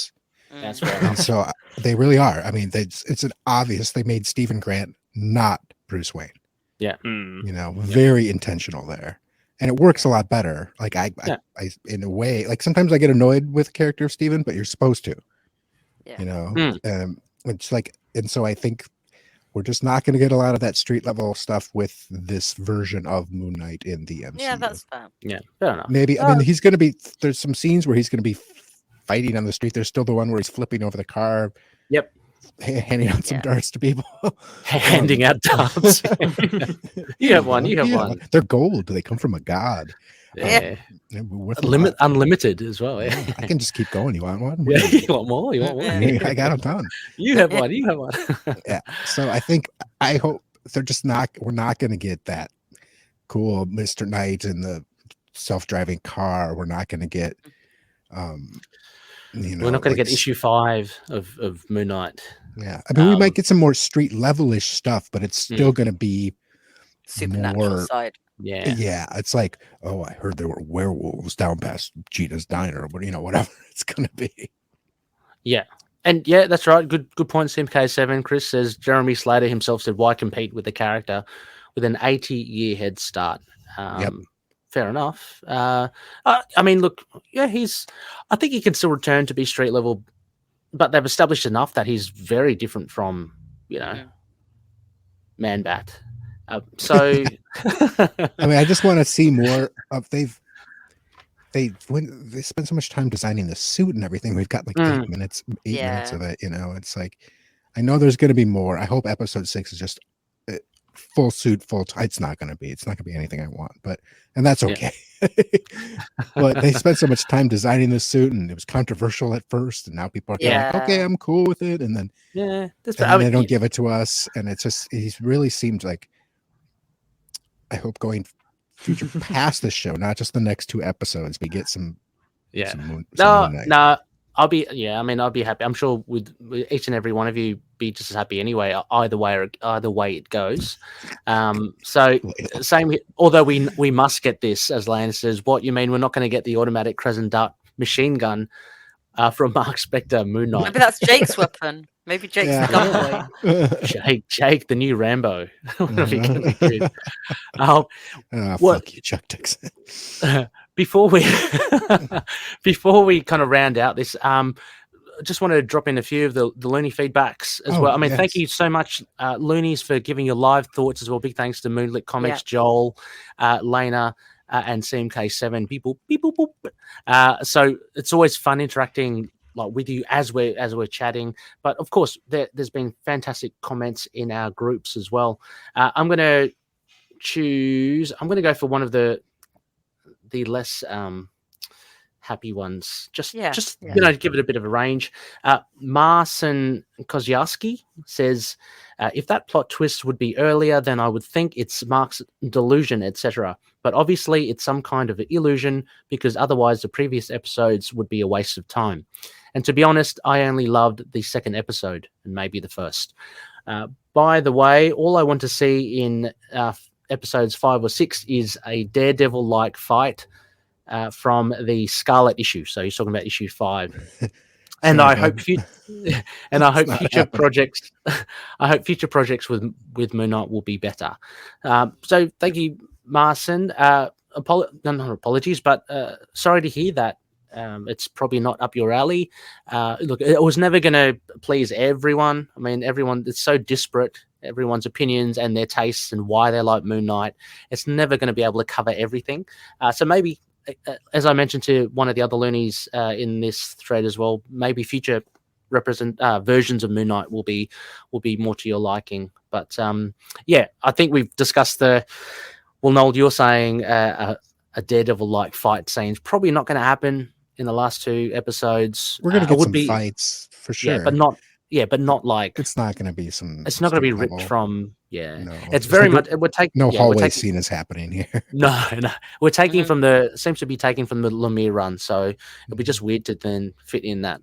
C: that's right.
F: And so they really are. I mean, it's an obvious. They made Stephen Grant not Bruce Wayne.
C: Yeah,
F: very intentional there, and it works a lot better. Like I in a way, sometimes I get annoyed with the character of Stephen, but you're supposed to. Yeah. It's and so I think we're just not going to get a lot of that street level stuff with this version of Moon Knight in the MCU.
D: Yeah, that's fair.
C: Yeah, fair enough.
F: Maybe, I mean, he's going to be, there's some scenes where he's going to be fighting on the street. There's still the one where he's flipping over the car.
C: Yep.
F: Handing out some darts to people.
C: Handing out darts. You have one.
F: They're gold. They come from a god.
C: Yeah. Unlimited as well. Yeah.
F: I can just keep going. You want one?
C: Yeah, you want more?
F: I got them done.
C: You have one.
F: Yeah. So I hope we're not going to get that cool Mr. Knight in the self-driving car. We're not going to get,
C: we're not going to get issue 5 of Moon Knight.
F: Yeah. I mean, we might get some more street level-ish stuff, but it's still going to be
D: supernatural side.
C: Yeah.
F: Yeah. It's like, oh, I heard there were werewolves down past Gina's diner, but whatever it's going to be.
C: Yeah. And yeah, that's right. Good point. MK7. Chris says Jeremy Slater himself said, why compete with the character with an 80-year head start. Fair enough. I mean, look, yeah, I think he can still return to be street level, but they've established enough that he's very different from, Man-Bat. So,
F: I mean, I just want to see more of they spend so much time designing the suit and everything. We've got like 8 minutes of it. It's like, I know there's going to be more. I hope episode 6 is just full suit, full tie. It's not going to be anything I want, and that's okay. But they spent so much time designing the suit, and it was controversial at first, and now people are like, okay, I'm cool with it, and then they don't give it to us, and it's just, he really seemed like, I hope going future past the show, not just the next 2 episodes, we get some Moon Knight.
C: I'll be happy. I'm sure with each and every one of you be just as happy anyway, either way it goes. So same, although we must get this, as Lana says, what you mean we're not going to get the automatic Crescent Dart machine gun from Mark Spector Moon Knight?
D: Maybe that's Jake's weapon. Maybe Jake's the gun
C: boy. Jake, the new Rambo.
F: Fuck you, Chuck Dixon.
C: Before we kind of round out this, just wanted to drop in a few of the Looney feedbacks as well. I mean, thank you so much, Loonies, for giving your live thoughts as well. Big thanks to Moonlit Comics, Joel, Lena, and CMK7. People. So it's always fun interacting with you as we're chatting. But of course, there's been fantastic comments in our groups as well. I'm going to go for one of the less happy ones, just give it a bit of a range. Marcin Kozioski says, if that plot twist would be earlier, then I would think it's Mark's delusion, etc. But obviously it's some kind of illusion, because otherwise the previous episodes would be a waste of time. And to be honest, I only loved the second episode and maybe the first. By the way, all I want to see in episodes 5 or 6 is a Daredevil-like fight from the Scarlet issue. So he's talking about issue 5. And I hope future projects with Moon Knight will be better. So thank you, Marcin. Not apologies, but sorry to hear that. It's probably not up your alley. Look, it was never going to please everyone. I mean, it's so disparate, everyone's opinions and their tastes and why they like Moon Knight. It's never going to be able to cover everything. So maybe, as I mentioned to one of the other Loonies in this thread as well, maybe future versions of Moon Knight will be more to your liking. But I think we've discussed Noel, you're saying a Daredevil-like fight scene's probably not going to happen in the last 2 episodes.
F: We're going to get some fights for sure.
C: But not like,
F: it's not going to be some.
C: It's not going to be ripped from.
F: No,
C: it's very much. We're taking
F: no hallway scene is happening here.
C: No. We're taking seems to be taken from the Lemire run, so it'll be just weird to then fit in that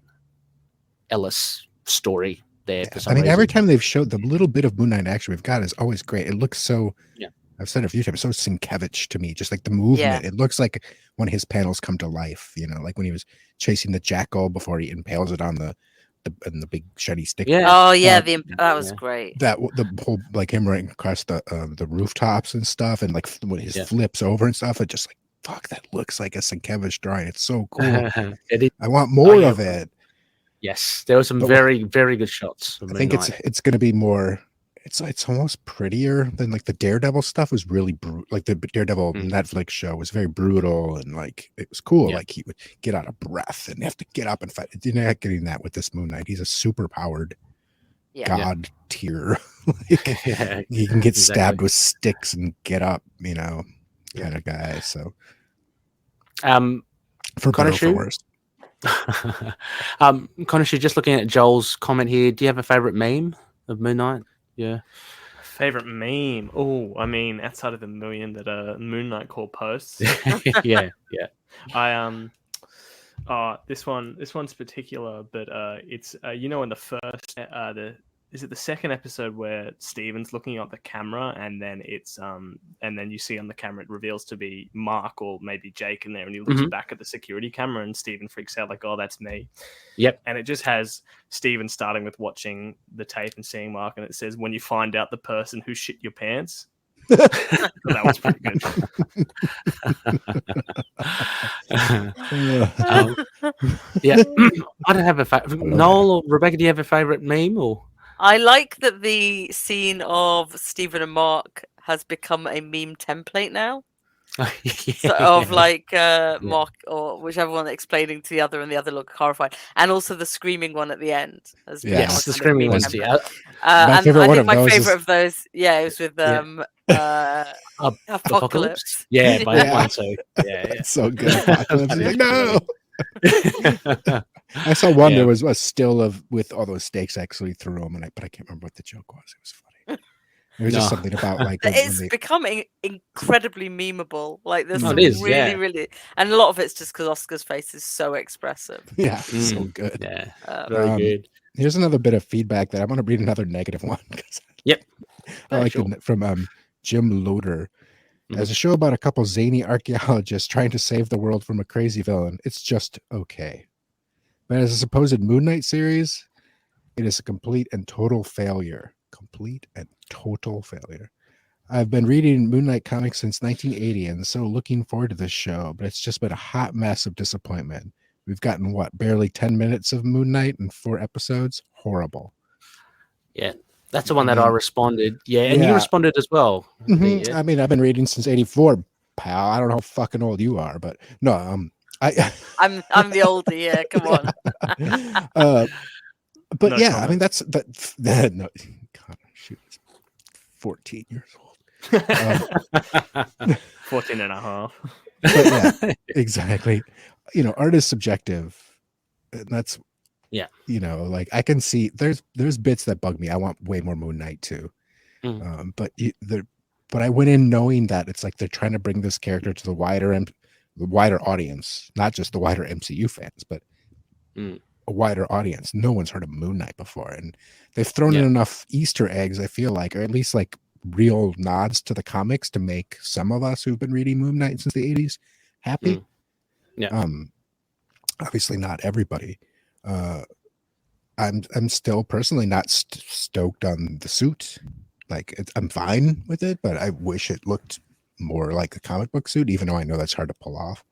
C: Ellis story there. For some reason.
F: Every time they've showed the little bit of Moon Knight action we've got is always great. It looks so. Yeah. I've said it a few times, so Sienkiewicz to me, just like the movement. It looks like when his panels come to life, like when he was chasing the jackal before he impales it on the big shiny stick.
C: Yeah.
D: Oh yeah, that was great.
F: That the whole him running across the rooftops and stuff, and when his flips over and stuff, it just fuck, that looks like a Sienkiewicz drawing. It's so cool. I want more of it.
C: Yes, there were some very, very good shots.
F: I think it's going to be more. It's almost prettier than the Daredevil stuff was really brutal. Like the Daredevil Netflix show was very brutal and it was cool. Like he would get out of breath and have to get up and fight. You're not getting that with this Moon Knight. He's a super powered god tier. He can get stabbed with sticks and get up, kind of guy. So for better or for worse.
C: Connorshu, just looking at Joel's comment here, do you have a favorite meme of Moon Knight? Yeah.
E: Favorite meme? Oh, I mean, outside of the million that Moon Knight Core posts.
C: yeah.
E: This one's particular, but it's in the first is it the second episode where Steven's looking at the camera and then it's and then you see on the camera it reveals to be Mark or maybe Jake in there, and he looks back at the security camera and Steven freaks out oh, that's me.
C: Yep.
E: And it just has Steven starting with watching the tape and seeing Mark, and it says, when you find out the person who shit your pants. That was pretty good.
C: Yeah, I don't have a favorite. Noel or Rebecca, do you have a favorite meme? Or
D: I like that the scene of Stephen and Mark has become a meme template now. So of like Mark or whichever one explaining to the other, and the other look horrified, and also the screaming one at the end.
C: Yes, the screaming one.
D: And I think my favorite of those, it was with Apocalypse.
C: Yeah, by that one. So
F: it's so good. Apocalypse. Like, no. I saw one. There was a still with all those stakes actually through them, but I can't remember what the joke was. It was funny. It was just something about like
D: it's becoming incredibly memeable. Like there's really, and a lot of it's just because Oscar's face is so expressive.
F: Yeah, so good.
C: Yeah, very good.
F: Here's another bit of feedback that I want to read another negative one.
C: Yep,
F: I like it from Jim Loader. As a show about a couple zany archaeologists trying to save the world from a crazy villain, it's just okay. But as a supposed Moon Knight series, it is a complete and total failure. Complete and total failure. I've been reading Moon Knight comics since 1980 and so looking forward to this show, but it's just been a hot mess of disappointment. We've gotten barely 10 minutes of Moon Knight and 4 episodes. Horrible.
C: Yeah, that's the one that I responded. Yeah, and you responded as well.
F: Mm-hmm. I mean, I've been reading since 84, pal. I don't know how fucking old you are, but no, I'm
D: the older, yeah, come on.
F: But no, yeah, I mean that's no, Connorshu is 14 years old.
E: 14 and a half.
F: But yeah, exactly. Art is subjective. And that's like I can see there's bits that bug me. I want way more Moon Knight too. But I went in knowing that it's like they're trying to bring this character to the wider audience, not just the wider MCU fans, but a wider audience. No one's heard of Moon Knight before, and they've thrown in enough Easter eggs, I feel like, or at least like real nods to the comics to make some of us who've been reading Moon Knight since the 80s happy. Obviously not everybody. I'm still personally not stoked on the suit. Like I'm fine with it, but I wish it looked more like a comic book suit, even though I know that's hard to pull off.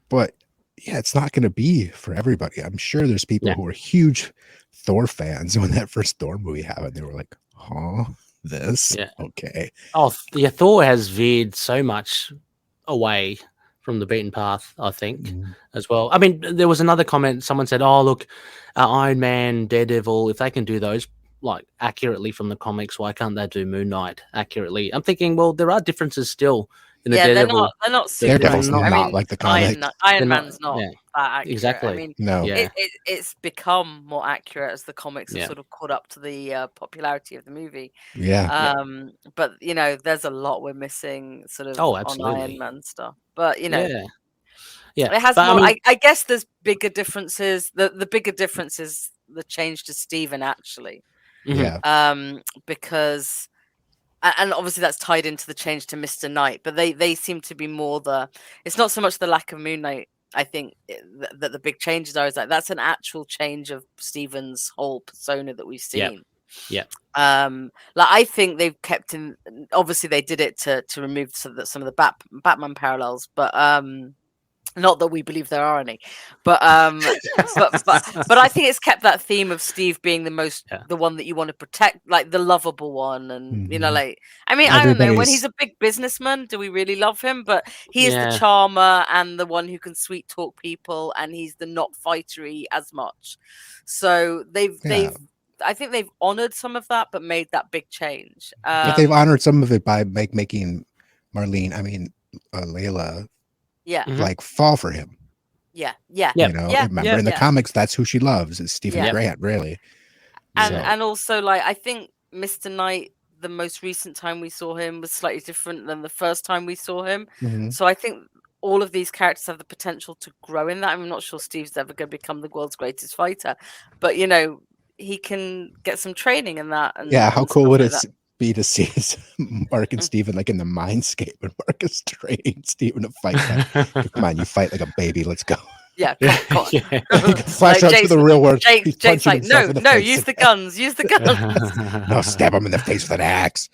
F: But yeah, it's not going to be for everybody. I'm sure there's people who are huge Thor fans when that first Thor movie happened. They were like, "Huh, this? Okay."
C: Oh, yeah. Thor has veered so much away from the beaten path, I think, as well. I mean, there was another comment. Someone said, "Oh, look, Iron Man, Daredevil. If they can do those like accurately from the comics, why can't they do Moon Knight accurately?" I'm thinking, well, there are differences still. In the Daredevil,
D: they're not super.
F: Daredevil's not like the comic.
D: Iron Man's not that accurate.
C: Exactly.
D: I mean,
F: no.
D: It's become more accurate as the comics have sort of caught up to the popularity of the movie. But there's a lot we're missing sort of on Iron Man stuff. But it has more. I guess there's bigger differences. The bigger difference is the change to Stephen actually. Because. And obviously that's tied into the change to Mr. Knight, but they seem to be more it's not so much the lack of Moon Knight. I think that the big changes are like that's an actual change of Stephen's whole persona that we've seen. Like I think they've kept in. Obviously they did it to remove some of the Batman parallels, but not that we believe there are any, but but I think it's kept that theme of Steve being the one that you want to protect, like the lovable one, and like I mean I don't know, when he's a big businessman, do we really love him? But he is the charmer and the one who can sweet talk people, and he's the not fightery as much. So they've I think they've honored some of that, but made that big change.
F: But they've honored some of it by making Layla. Like fall for him. Remember in the comics, that's who she loves. It's Stephen Grant, really.
D: And also, like I think Mr. Knight, the most recent time we saw him was slightly different than the first time we saw him. So I think all of these characters have the potential to grow in that. I'm not sure Steve's ever going to become the world's greatest fighter, but he can get some training in that. And,
F: how cool would it be to see Mark and Steven like in the Mindscape, and Mark is training Steven to fight. Come on, you fight like a baby. Let's go.
D: Yeah, come on.
F: Flash out to the real world.
D: Jake's like, no, use the guns.
F: No, stab him in the face with an axe.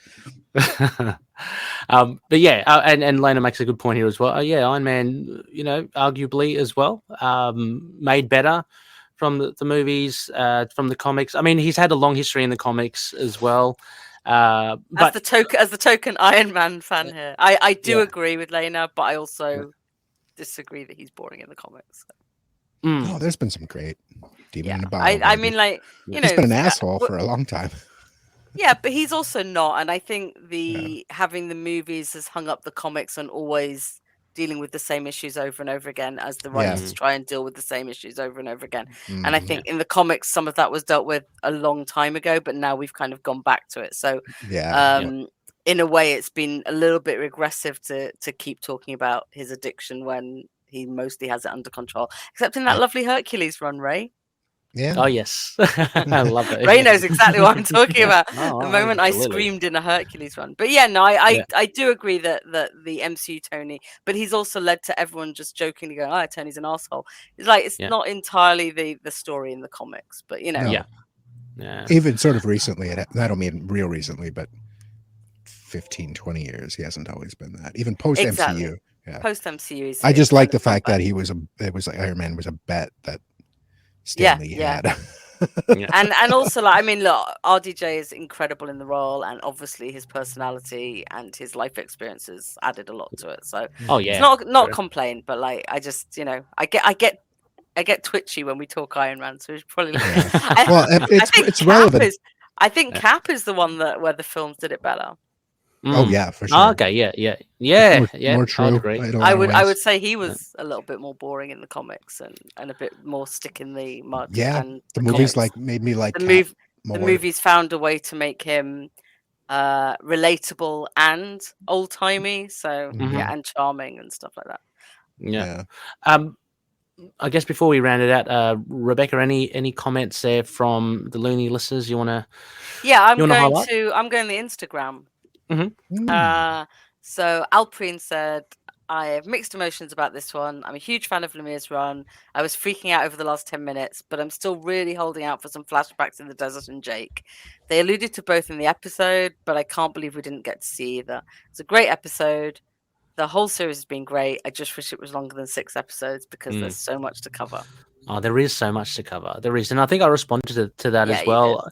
C: But yeah, and Lena makes a good point here as well. Iron Man, arguably as well, made better from the movies, from the comics. I mean, he's had a long history in the comics as well. But
D: as the token Iron Man fan here, I do agree with Lena, but I also disagree that he's boring in the comics.
F: Oh, there's been some great Demon in a Bottle.
D: I mean, like,
F: he's been an asshole for a long time.
D: Yeah, but he's also not, and I think having the movies has hung up the comics on always dealing with the same issues over and over again, as the writers try and deal with the same issues over and over again. And I think in the comics, some of that was dealt with a long time ago, but now we've kind of gone back to it. So in a way, it's been a little bit regressive to keep talking about his addiction when he mostly has it under control, except in that lovely Hercules run, Ray.
F: Yeah.
C: Oh yes, I love it.
D: Ray knows exactly what I'm talking about. The moment I screamed in a Hercules run. But yeah, no, I do agree that the MCU Tony, but he's also led to everyone just jokingly going, "Oh, Tony's an asshole." It's like it's not entirely the story in the comics, but
F: Yeah. Even sort of recently, I don't mean real recently, but 15, 20 years, he hasn't always been that. Even post MCU. Yeah.
D: Post MCU.
F: I just like the fact that it was like Iron Man was a bet that Stanley had.
D: and also, like, I mean, look, RDJ is incredible in the role, and obviously his personality and his life experiences added a lot to it. So it's not a complaint, but like I just I get twitchy when we talk Iron Man, so it's probably it's relevant. I think Cap is the one where the films did it better.
F: Oh yeah, for sure.
C: Oh, okay, yeah.
F: More true.
C: I agree.
D: I would say he was a little bit more boring in the comics and a bit more stick in the mud.
F: Yeah,
D: and
F: the movies made me like
D: the movies found a way to make him relatable and old timey. So and charming and stuff like that.
C: Yeah. I guess before we round it out, Rebecca, any comments there from the Looney listeners you want to?
D: Yeah, I'm going the Instagram. So Alprine said, I have mixed emotions about this one. I'm a huge fan of Lemire's run. I was freaking out over the last 10 minutes, but I'm still really holding out for some flashbacks in the desert and Jake. They alluded to both in the episode, but I can't believe we didn't get to see either. It's a great episode. The whole series has been great. I just wish it was longer than 6 episodes because there's so much to cover.
C: Oh, there is so much to cover. There is. And I think I responded to that as well.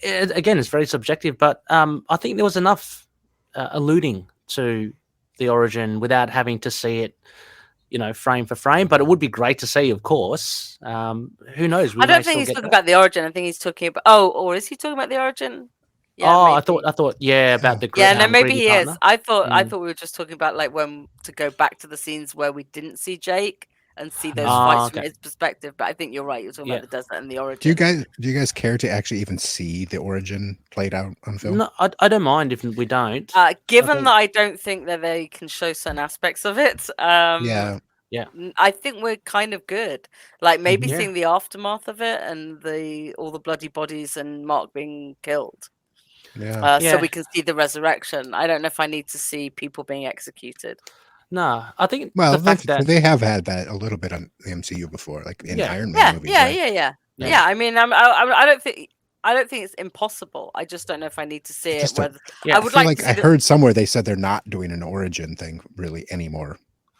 C: Again, it's very subjective, but I think there was enough alluding to the origin without having to see it, frame for frame. But it would be great to see, of course. Who knows?
D: I don't think he's talking about the origin. I think he's talking about. or is he talking about the origin?
C: Yeah, I thought, about the.
D: Yeah, no, maybe he is. I thought we were just talking about like when to go back to the scenes where we didn't see Jake and see those fights from his perspective. But I think you're right. You're talking about the desert and the origin.
F: Do you guys care to actually even see the origin played out on film?
C: No, I don't mind if we don't.
D: Given that I don't think that they can show certain aspects of it.
C: Yeah.
D: I think we're kind of good. Like maybe seeing the aftermath of it and all the bloody bodies and Mark being killed. So we can see the resurrection. I don't know if I need to see people being executed.
C: No, I think
F: the fact that they have had that a little bit on the MCU before, like in Iron Man movies.
D: Yeah. I mean, I don't think it's impossible. I just don't know if I need to see it. I would like.
F: I heard somewhere they said they're not doing an origin thing really anymore.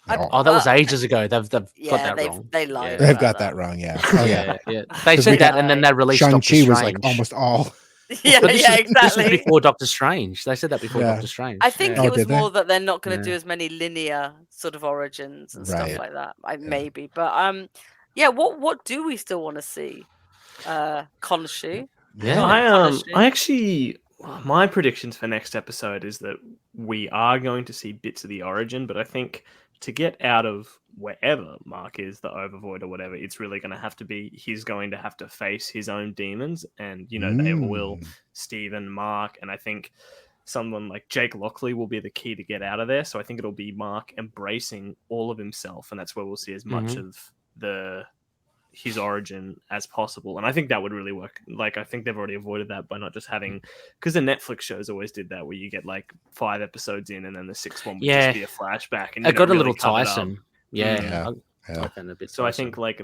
C: Oh, that was ages ago. They've got that wrong.
D: They lied.
F: They've got that wrong. Yeah. Oh yeah.
C: They said that, and then they released
F: Shang-Chi was like almost all.
D: Exactly.
C: This was before Doctor Strange. They said that before Doctor Strange.
D: I think it was more that they're not going to do as many linear sort of origins and stuff like that. Maybe, but what do we still want to see? Khonshu.
E: Yeah, I actually, my predictions for next episode is that we are going to see bits of the origin, but I think to get out of wherever Mark is, the Overvoid or whatever, it's really going to have to be, he's going to have to face his own demons, and they will, Stephen, Mark, and I think someone like Jake Lockley will be the key to get out of there. So I think it'll be Mark embracing all of himself, and that's where we'll see as much of his origin as possible. And I think that would really work. Like, I think they've already avoided that by not just having, because the Netflix shows always did that, where you get like 5 episodes in and then the 6th one would just be a flashback, and
C: it got a little tiresome. Yeah.
F: Yeah.
C: I found it a bit
E: So I
C: closer.
E: think, like,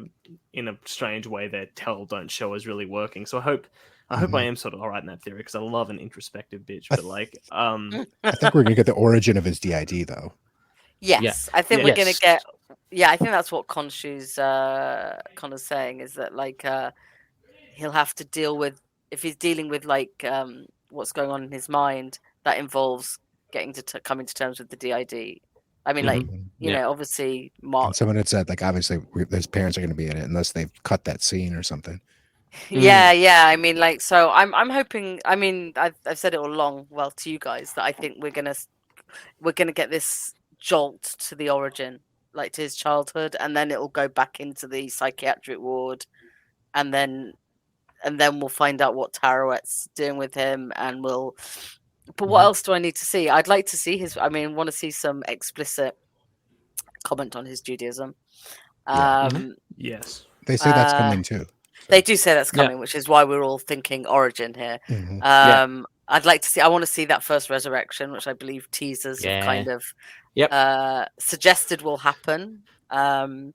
E: in a strange way, their tell don't show is really working. So I hope I am sort of all right in that theory, because I love an introspective bitch. But like,
F: I think we're gonna get the origin of his DID though.
D: Yes, I think we're gonna get. Yeah, I think that's what Khonshu's kind of saying, is that like he'll have to deal with, if he's dealing with like what's going on in his mind, that involves getting to coming to terms with the DID. I mean, like, you know, obviously Mark.
F: And someone had said, like, obviously his parents are going to be in it unless they've cut that scene or something.
D: Yeah. I mean, like, so I'm hoping. I mean, I've said it all along, well, to you guys, that I think we're gonna get this jolt to the origin, like to his childhood, and then it will go back into the psychiatric ward, and then we'll find out what Tarouette's doing with him, and we'll. But what else do I need to see? I'd like to see his. I mean, want to see some explicit comment on his Judaism.
E: yes,
F: they say that's coming too. So.
D: They do say that's coming, which is why we're all thinking origin here. I'd like to see. I want to see that first resurrection, which I believe teasers have kind of suggested will happen. I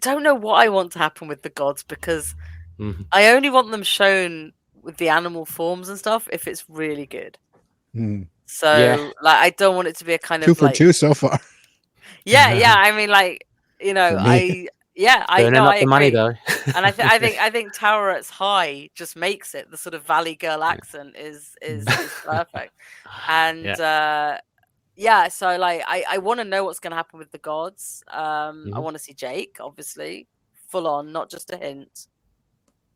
D: don't know what I want to happen with the gods, because I only want them shown with the animal forms and stuff if it's really good. So like, I don't want it to be a kind
F: 2
D: of
F: for
D: like
F: 2 so far.
D: I mean, like, you know, I know
C: up the money though.
D: And I think Tarouette's high just makes it. The sort of Valley Girl accent is perfect. And so like I want to know what's going to happen with the gods. I want to see Jake, obviously, full on, not just a hint.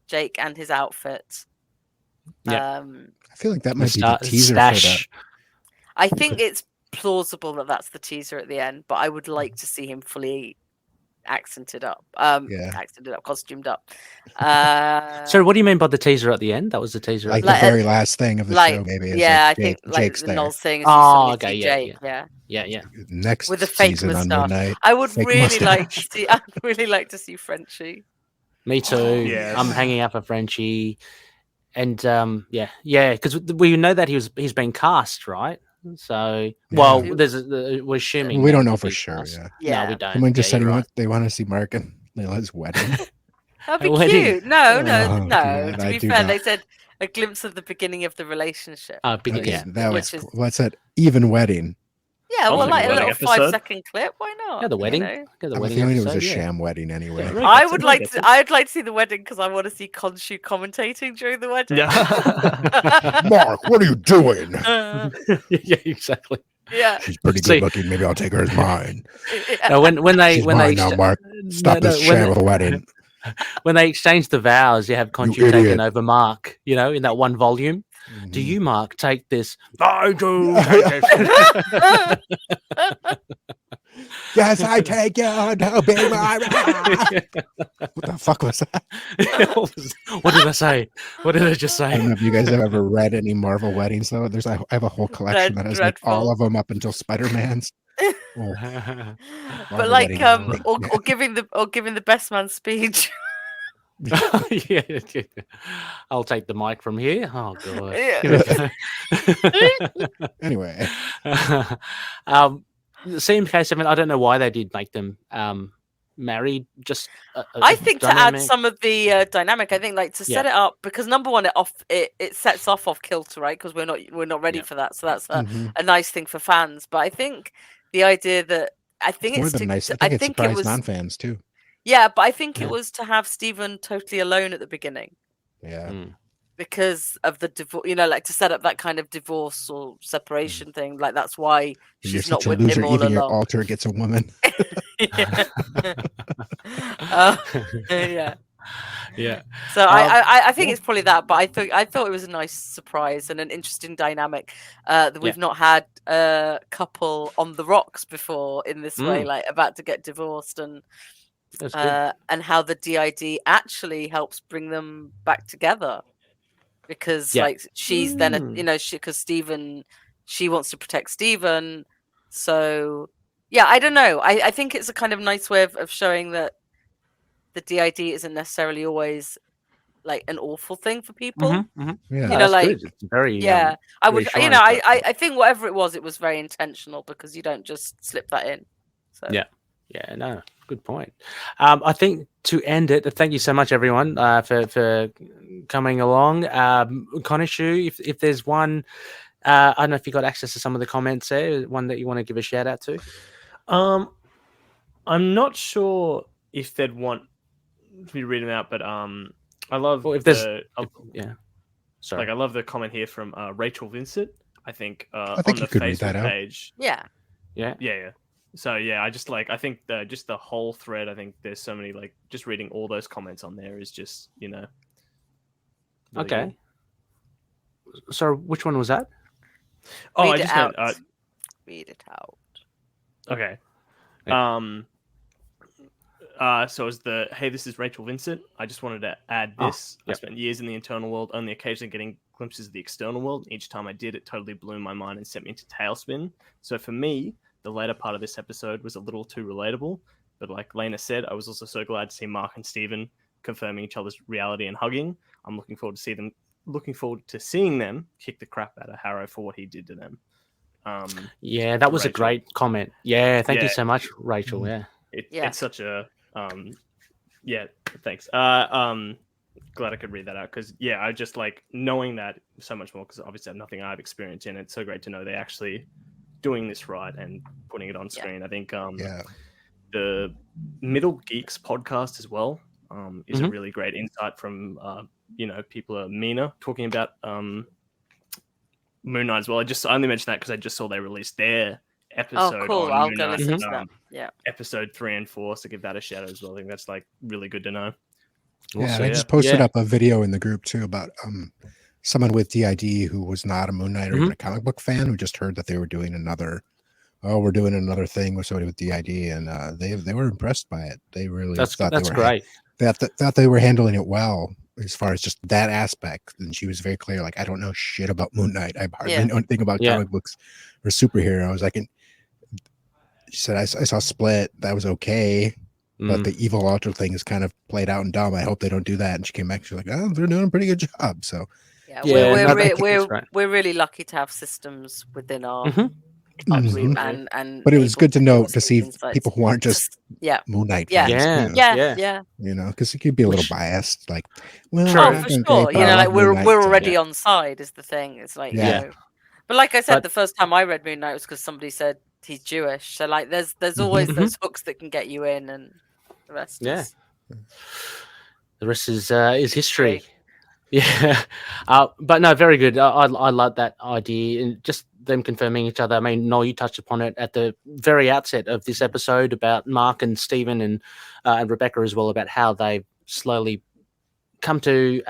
D: Jake and his outfit.
F: I feel like that might be the teaser for that.
D: I think it's plausible that that's the teaser at the end, but I would like to see him fully accented up, costumed up.
C: So what do you mean by the teaser at the end? That was the teaser,
F: like the very last thing of the show, maybe.
D: Yeah,
F: like
D: I think
F: Jake's
D: like
F: there.
D: Knowles saying,
C: okay,
D: Jake,
C: yeah.
F: Next
D: with the fake
F: season
D: mustache.
F: on Moonlight,
D: I would really
F: mustache.
D: like to see. I'd really like to see Frenchie.
C: Me too. I'm hanging up for Frenchie, and because we know that he's been cast, right? So, we're assuming
F: we don't know for sure.
D: Yeah,
C: no, we don't.
F: Someone just said they want to see Mark and Layla's wedding.
D: That'd be cute. No.
F: God,
D: to be fair, they said a glimpse of the beginning of the relationship.
F: That was what's that? Even wedding.
D: Yeah, well, like a little
E: episode?
D: 5-second clip. Why not?
C: Yeah, the wedding.
D: You know?
C: The
F: I
C: wedding.
F: feeling it was a sham wedding anyway.
D: I'd like to see the wedding because I want to see KHONSHU commentating during the wedding.
F: Mark, what are you doing?
C: Yeah, exactly.
D: Yeah,
F: she's pretty good looking. Maybe I'll take her as mine.
C: No, when they
F: now, Mark, stop this sham of a wedding.
C: When they exchange the vows, you have KHONSHU taking over Mark. You know, in that one volume. Do you, Mark, take this? I do.
F: Yes, I take you to be my wife. What the fuck was that?
C: What did I say? What did I just say?
F: I don't know if you guys have ever read any Marvel weddings, though. I have a whole collection that has like all of them up until Spider-Man's.
D: But like, or giving the best man speech.
C: Yeah. I'll take the mic from here. Oh god.
F: Anyway,
C: CMK7. I don't know why they did make them married. Just
D: I think to add some of the dynamic. I think like to set it up, because number one, it sets off kilter, right? Because we're not ready for that. So that's a nice thing for fans. But I think the idea that I think
F: it surprised non-fans too.
D: Yeah, but I think it was to have Stephen totally alone at the beginning.
F: Yeah.
D: Because of the divorce, like to set up that kind of divorce or separation thing. Like that's why she's not with him all along.
F: Your altar gets a woman.
D: Yeah. So I think it's probably that, but I thought it was a nice surprise and an interesting dynamic that we've not had a couple on the rocks before in this way, like about to get divorced and how the DID actually helps bring them back together, because like she's then because Stephen, she wants to protect Stephen, so I don't know. I think it's a kind of nice way of showing that the DID isn't necessarily always like an awful thing for people.
F: Yeah,
C: like good. It's very
D: I would I think whatever it was very intentional, because you don't just slip that in. So
C: yeah, no, good point. I think to end it, thank you so much, everyone, for coming along. Connorshu, if there's one, I don't know if you got access to some of the comments there, one that you want to give a shout out to.
E: I'm not sure if they'd want to be reading out, but I love
C: Sorry.
E: I love the comment here from Rachel Vincent. I think
F: I think
E: on
F: you
E: the
F: could read that
E: Facebook
F: out.
E: page.
C: Yeah.
E: So I just I think just the whole thread. I think there's so many just reading all those comments on there is just really
C: okay. Good. So which one was that?
E: Oh,
D: read
E: I just
D: it out.
E: meant
D: Read it out.
E: okay.
C: Yeah.
E: So it was hey, this is Rachel Vincent. I just wanted to add this. I spent years in the internal world, only occasionally getting glimpses of the external world. Each time I did, it totally blew my mind and sent me into tailspin. So for me, the later part of this episode was a little too relatable. But like Lena said, I was also so glad to see Mark and Steven confirming each other's reality and hugging. I'm looking forward to seeing them kick the crap out of Harrow for what he did to them.
C: That was Rachel. A great comment. Yeah, thank you so much, Rachel. Yeah.
E: It's such a thanks. Glad I could read that out because I just knowing that so much more because obviously I have nothing I've experienced in it. It's so great to know they actually doing this right and putting it on screen. I think the Middle Geeks podcast as well is a really great insight from people are Mina talking about Moon Knight as well. I only mentioned that because I just saw they released their episode.
D: Oh, cool! I'll go listen to that. Yeah,
E: episode 3 and 4. So give that a shout out as well. I think that's really good to know.
F: Yeah, I just posted up a video in the group too about someone with DID who was not a Moon Knight or even a comic book fan who just heard that they were doing we're doing another thing with somebody with DID, and they were impressed by it. They really thought
C: that's great.
F: Thought they were handling it well as far as just that aspect. And she was very clear, I don't know shit about Moon Knight. I hardly know anything about comic books or superheroes. She said, I saw Split. That was okay. But the evil Ultra thing is kind of played out and dumb. I hope they don't do that. And she came back. She's like, "Oh, they're doing a pretty good job." So,
D: we're really lucky to have systems within our group, and
F: but it was good to know to see people who aren't just Moon Knight fans.
D: Yeah.
F: Because it could be a little biased. Like, well,
D: for sure. We're already on side is the thing. It's like but like I said, the first time I read Moon Knight was because somebody said he's Jewish. So there's always those hooks that can get you in, and the rest
C: the rest is history. Yeah, but no, very good. I love that idea and just them confirming each other. I mean, Noel, you touched upon it at the very outset of this episode about Mark and Steven and Rebecca as well, about how they slowly come to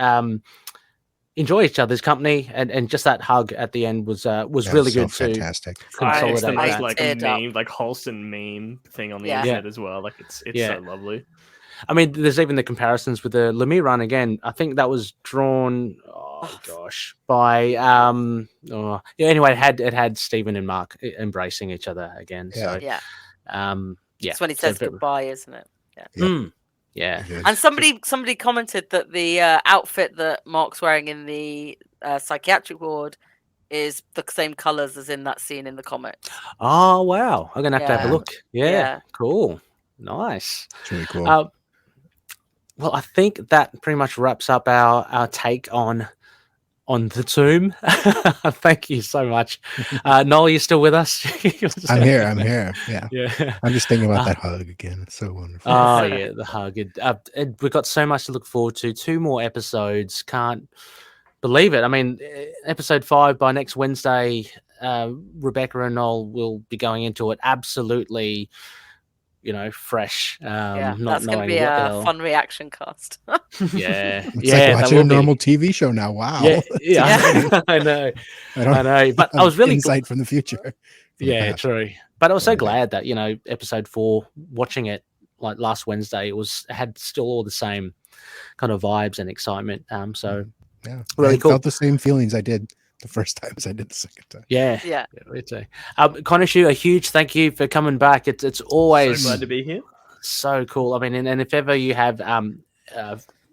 C: enjoy each other's company, and just that hug at the end was really good too.
F: Fantastic.
E: It's the most meme, wholesome meme thing on the internet as well. It's so lovely.
C: I mean, there's even the comparisons with the Lemire run again. I think that was drawn, by anyway, it had Steven and Mark embracing each other again. So
D: it's when he says goodbye, isn't it?
C: Yeah.
D: And somebody commented that the outfit that Mark's wearing in the psychiatric ward is the same colors as in that scene in the comics.
C: Oh wow! I'm gonna have to have a look. Yeah. Cool, nice.
F: It's really cool.
C: Well, I think that pretty much wraps up our take on the tomb. Thank you so much. Noel, you still with us?
F: I'm here. Yeah. I'm just thinking about that hug again. It's so wonderful.
C: Oh, yeah, the hug. We've got so much to look forward to. 2 more episodes. Can't believe it. I mean, episode 5 by next Wednesday, Rebecca and Noel will be going into it absolutely fresh.
D: That's going to be a fun reaction cast.
F: It's like watching a normal TV show now. Wow.
C: Yeah. I know. But I was really
F: insight from the future.
C: Yeah, true. But I was so glad that episode 4, watching it like last Wednesday, it had still all the same kind of vibes and excitement. So really cool.
F: I felt the same feelings I did the first time as I did the second time.
C: Yeah. Connorshu, a huge thank you for coming back. It's always
E: so glad to be here.
C: So cool. I mean, and if ever you have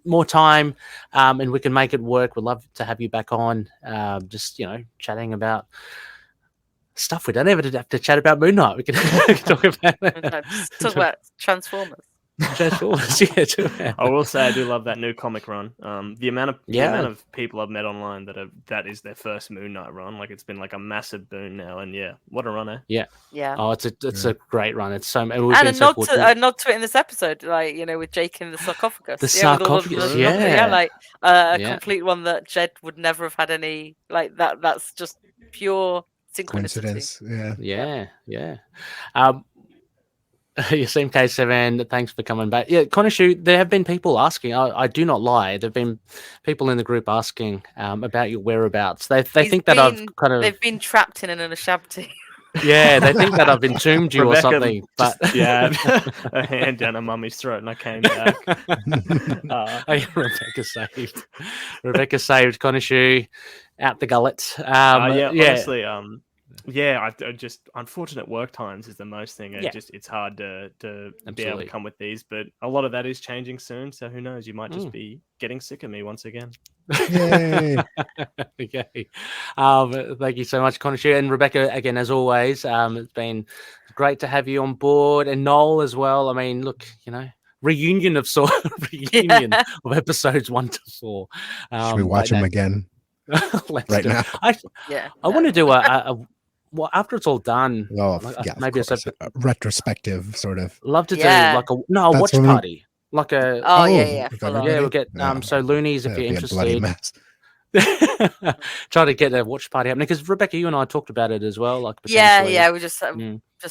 C: more time and we can make it work, we'd love to have you back on. Just chatting about stuff. We don't ever have to chat about Moon Knight. We can talk
D: about Transformers.
E: I will say I do love that new comic run. The amount of people I've met online that is their first Moon Knight run. Like, it's been like a massive boon now, and what a run, eh?
C: Yeah.
D: Oh,
C: it's a great run. It's so
D: and a nod to it in this episode, like, with Jake in the sarcophagus.
C: The sarcophagus,
D: complete one that Jed would never have had any like that. That's just pure synchronicity.
C: Yeah. Same case, Seven. Thanks for coming back. Yeah, Connorshu, there have been people asking. I do not lie. There have been people in the group asking about your whereabouts. They think that I've
D: they've been trapped in an Ashabti.
C: Yeah, they think that I've entombed you or something. But
E: a hand down a mummy's throat, and I came back.
C: Rebecca saved Connorshu out the gullet.
E: Honestly, I just unfortunate work times is the most thing. It's hard to be able to come with these, but a lot of that is changing soon. So who knows? You might just be getting sick of me once again.
F: Yay!
C: Okay. Thank you so much, Connorshu, and Rebecca again as always. It's been great to have you on board, and Knol as well. I mean, look, reunion of episodes 1 to 4.
F: Should we watch them again? Right now.
C: I want to do well, after it's all done,
F: maybe it's a retrospective sort of.
C: Love to do like a watch party, like a we'll get so Loonies if you're interested. Try to get a watch party happening because Rebecca, you and I talked about it as well. Like
D: we just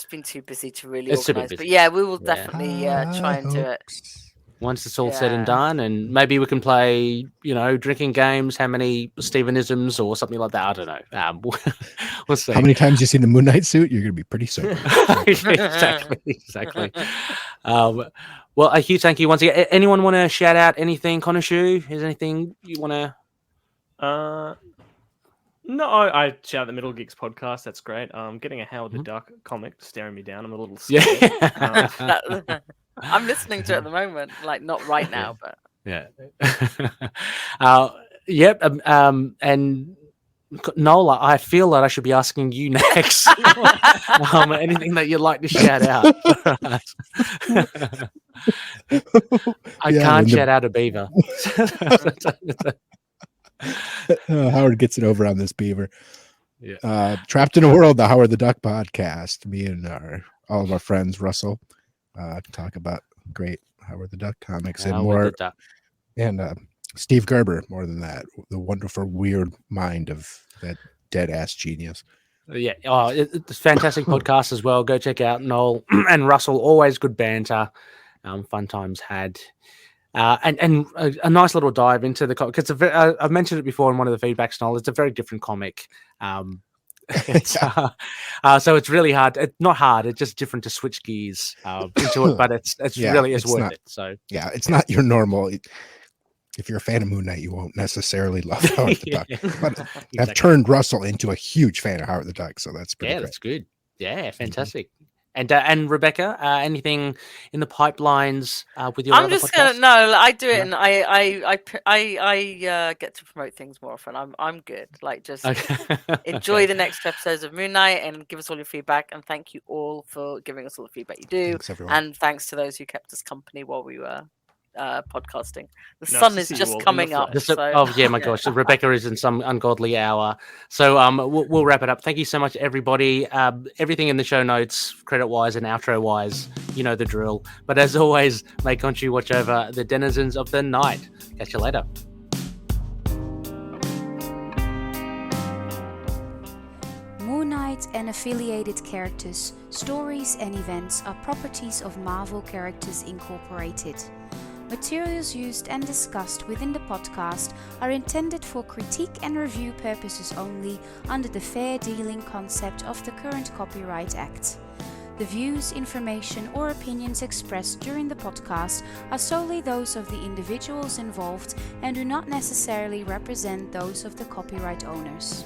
D: been too busy to really organise. But we will definitely try and do it.
C: Once it's all said and done, and maybe we can play, drinking games, how many Stevenisms or something like that. I don't know. We'll see.
F: How many times you seen the Moon Knight suit? You're going to be pretty sober.
C: Exactly. Well, a huge thank you once again. Anyone want to shout out anything, Connorshu? Is anything you want to?
E: No, I shout the Middle Geeks podcast. That's great. Getting a Howard the Duck comic staring me down. I'm a little scared.
D: I'm listening to it at the moment, like not right now, but
C: and Nola, I feel that I should be asking you next. Anything that you'd like to shout out? I can't shout out a beaver.
F: Howard gets it over on this beaver. Trapped in a World, the Howard the Duck podcast. Me and all of our friends, Russell, talk about great Howard the Duck comics and more. And Steve Gerber, more than that, the wonderful weird mind of that dead ass genius.
C: It's a fantastic podcast as well. Go check out Knol and Russell. Always good banter. Fun times had. And a nice little dive into the comic. I've mentioned it before in one of the feedbacks, Knol. It's a very different comic. So it's really hard. It's not hard. It's just different to switch gears into it, but it's really worth it. So
F: it's not your normal. If you're a fan of Moon Knight, you won't necessarily love Howard the Duck. But I've turned Russell into a huge fan of Howard the Duck, so that's pretty great.
C: That's good. Yeah, fantastic. And Rebecca, anything in the pipelines with your?
D: I'm just gonna I do it, and I get to promote things more often. I'm good. Like, just enjoy the next episodes of Moon Knight and give us all your feedback. And thank you all for giving us all the feedback you do.
F: Thanks, everyone.
D: And thanks to those who kept us company while we were podcasting. The sun is just coming up.
C: My gosh, Rebecca is in some ungodly hour. So we'll wrap it up. Thank you so much, everybody. Everything in the show notes, credit wise and outro wise, you know the drill. But as always, may KHONSHU watch over the denizens of the night. Catch you later.
G: Moon Knight and affiliated characters, stories and events are properties of Marvel Characters Incorporated. Materials used and discussed within the podcast are intended for critique and review purposes only under the fair dealing concept of the current Copyright Act. The views, information, or opinions expressed during the podcast are solely those of the individuals involved and do not necessarily represent those of the copyright owners.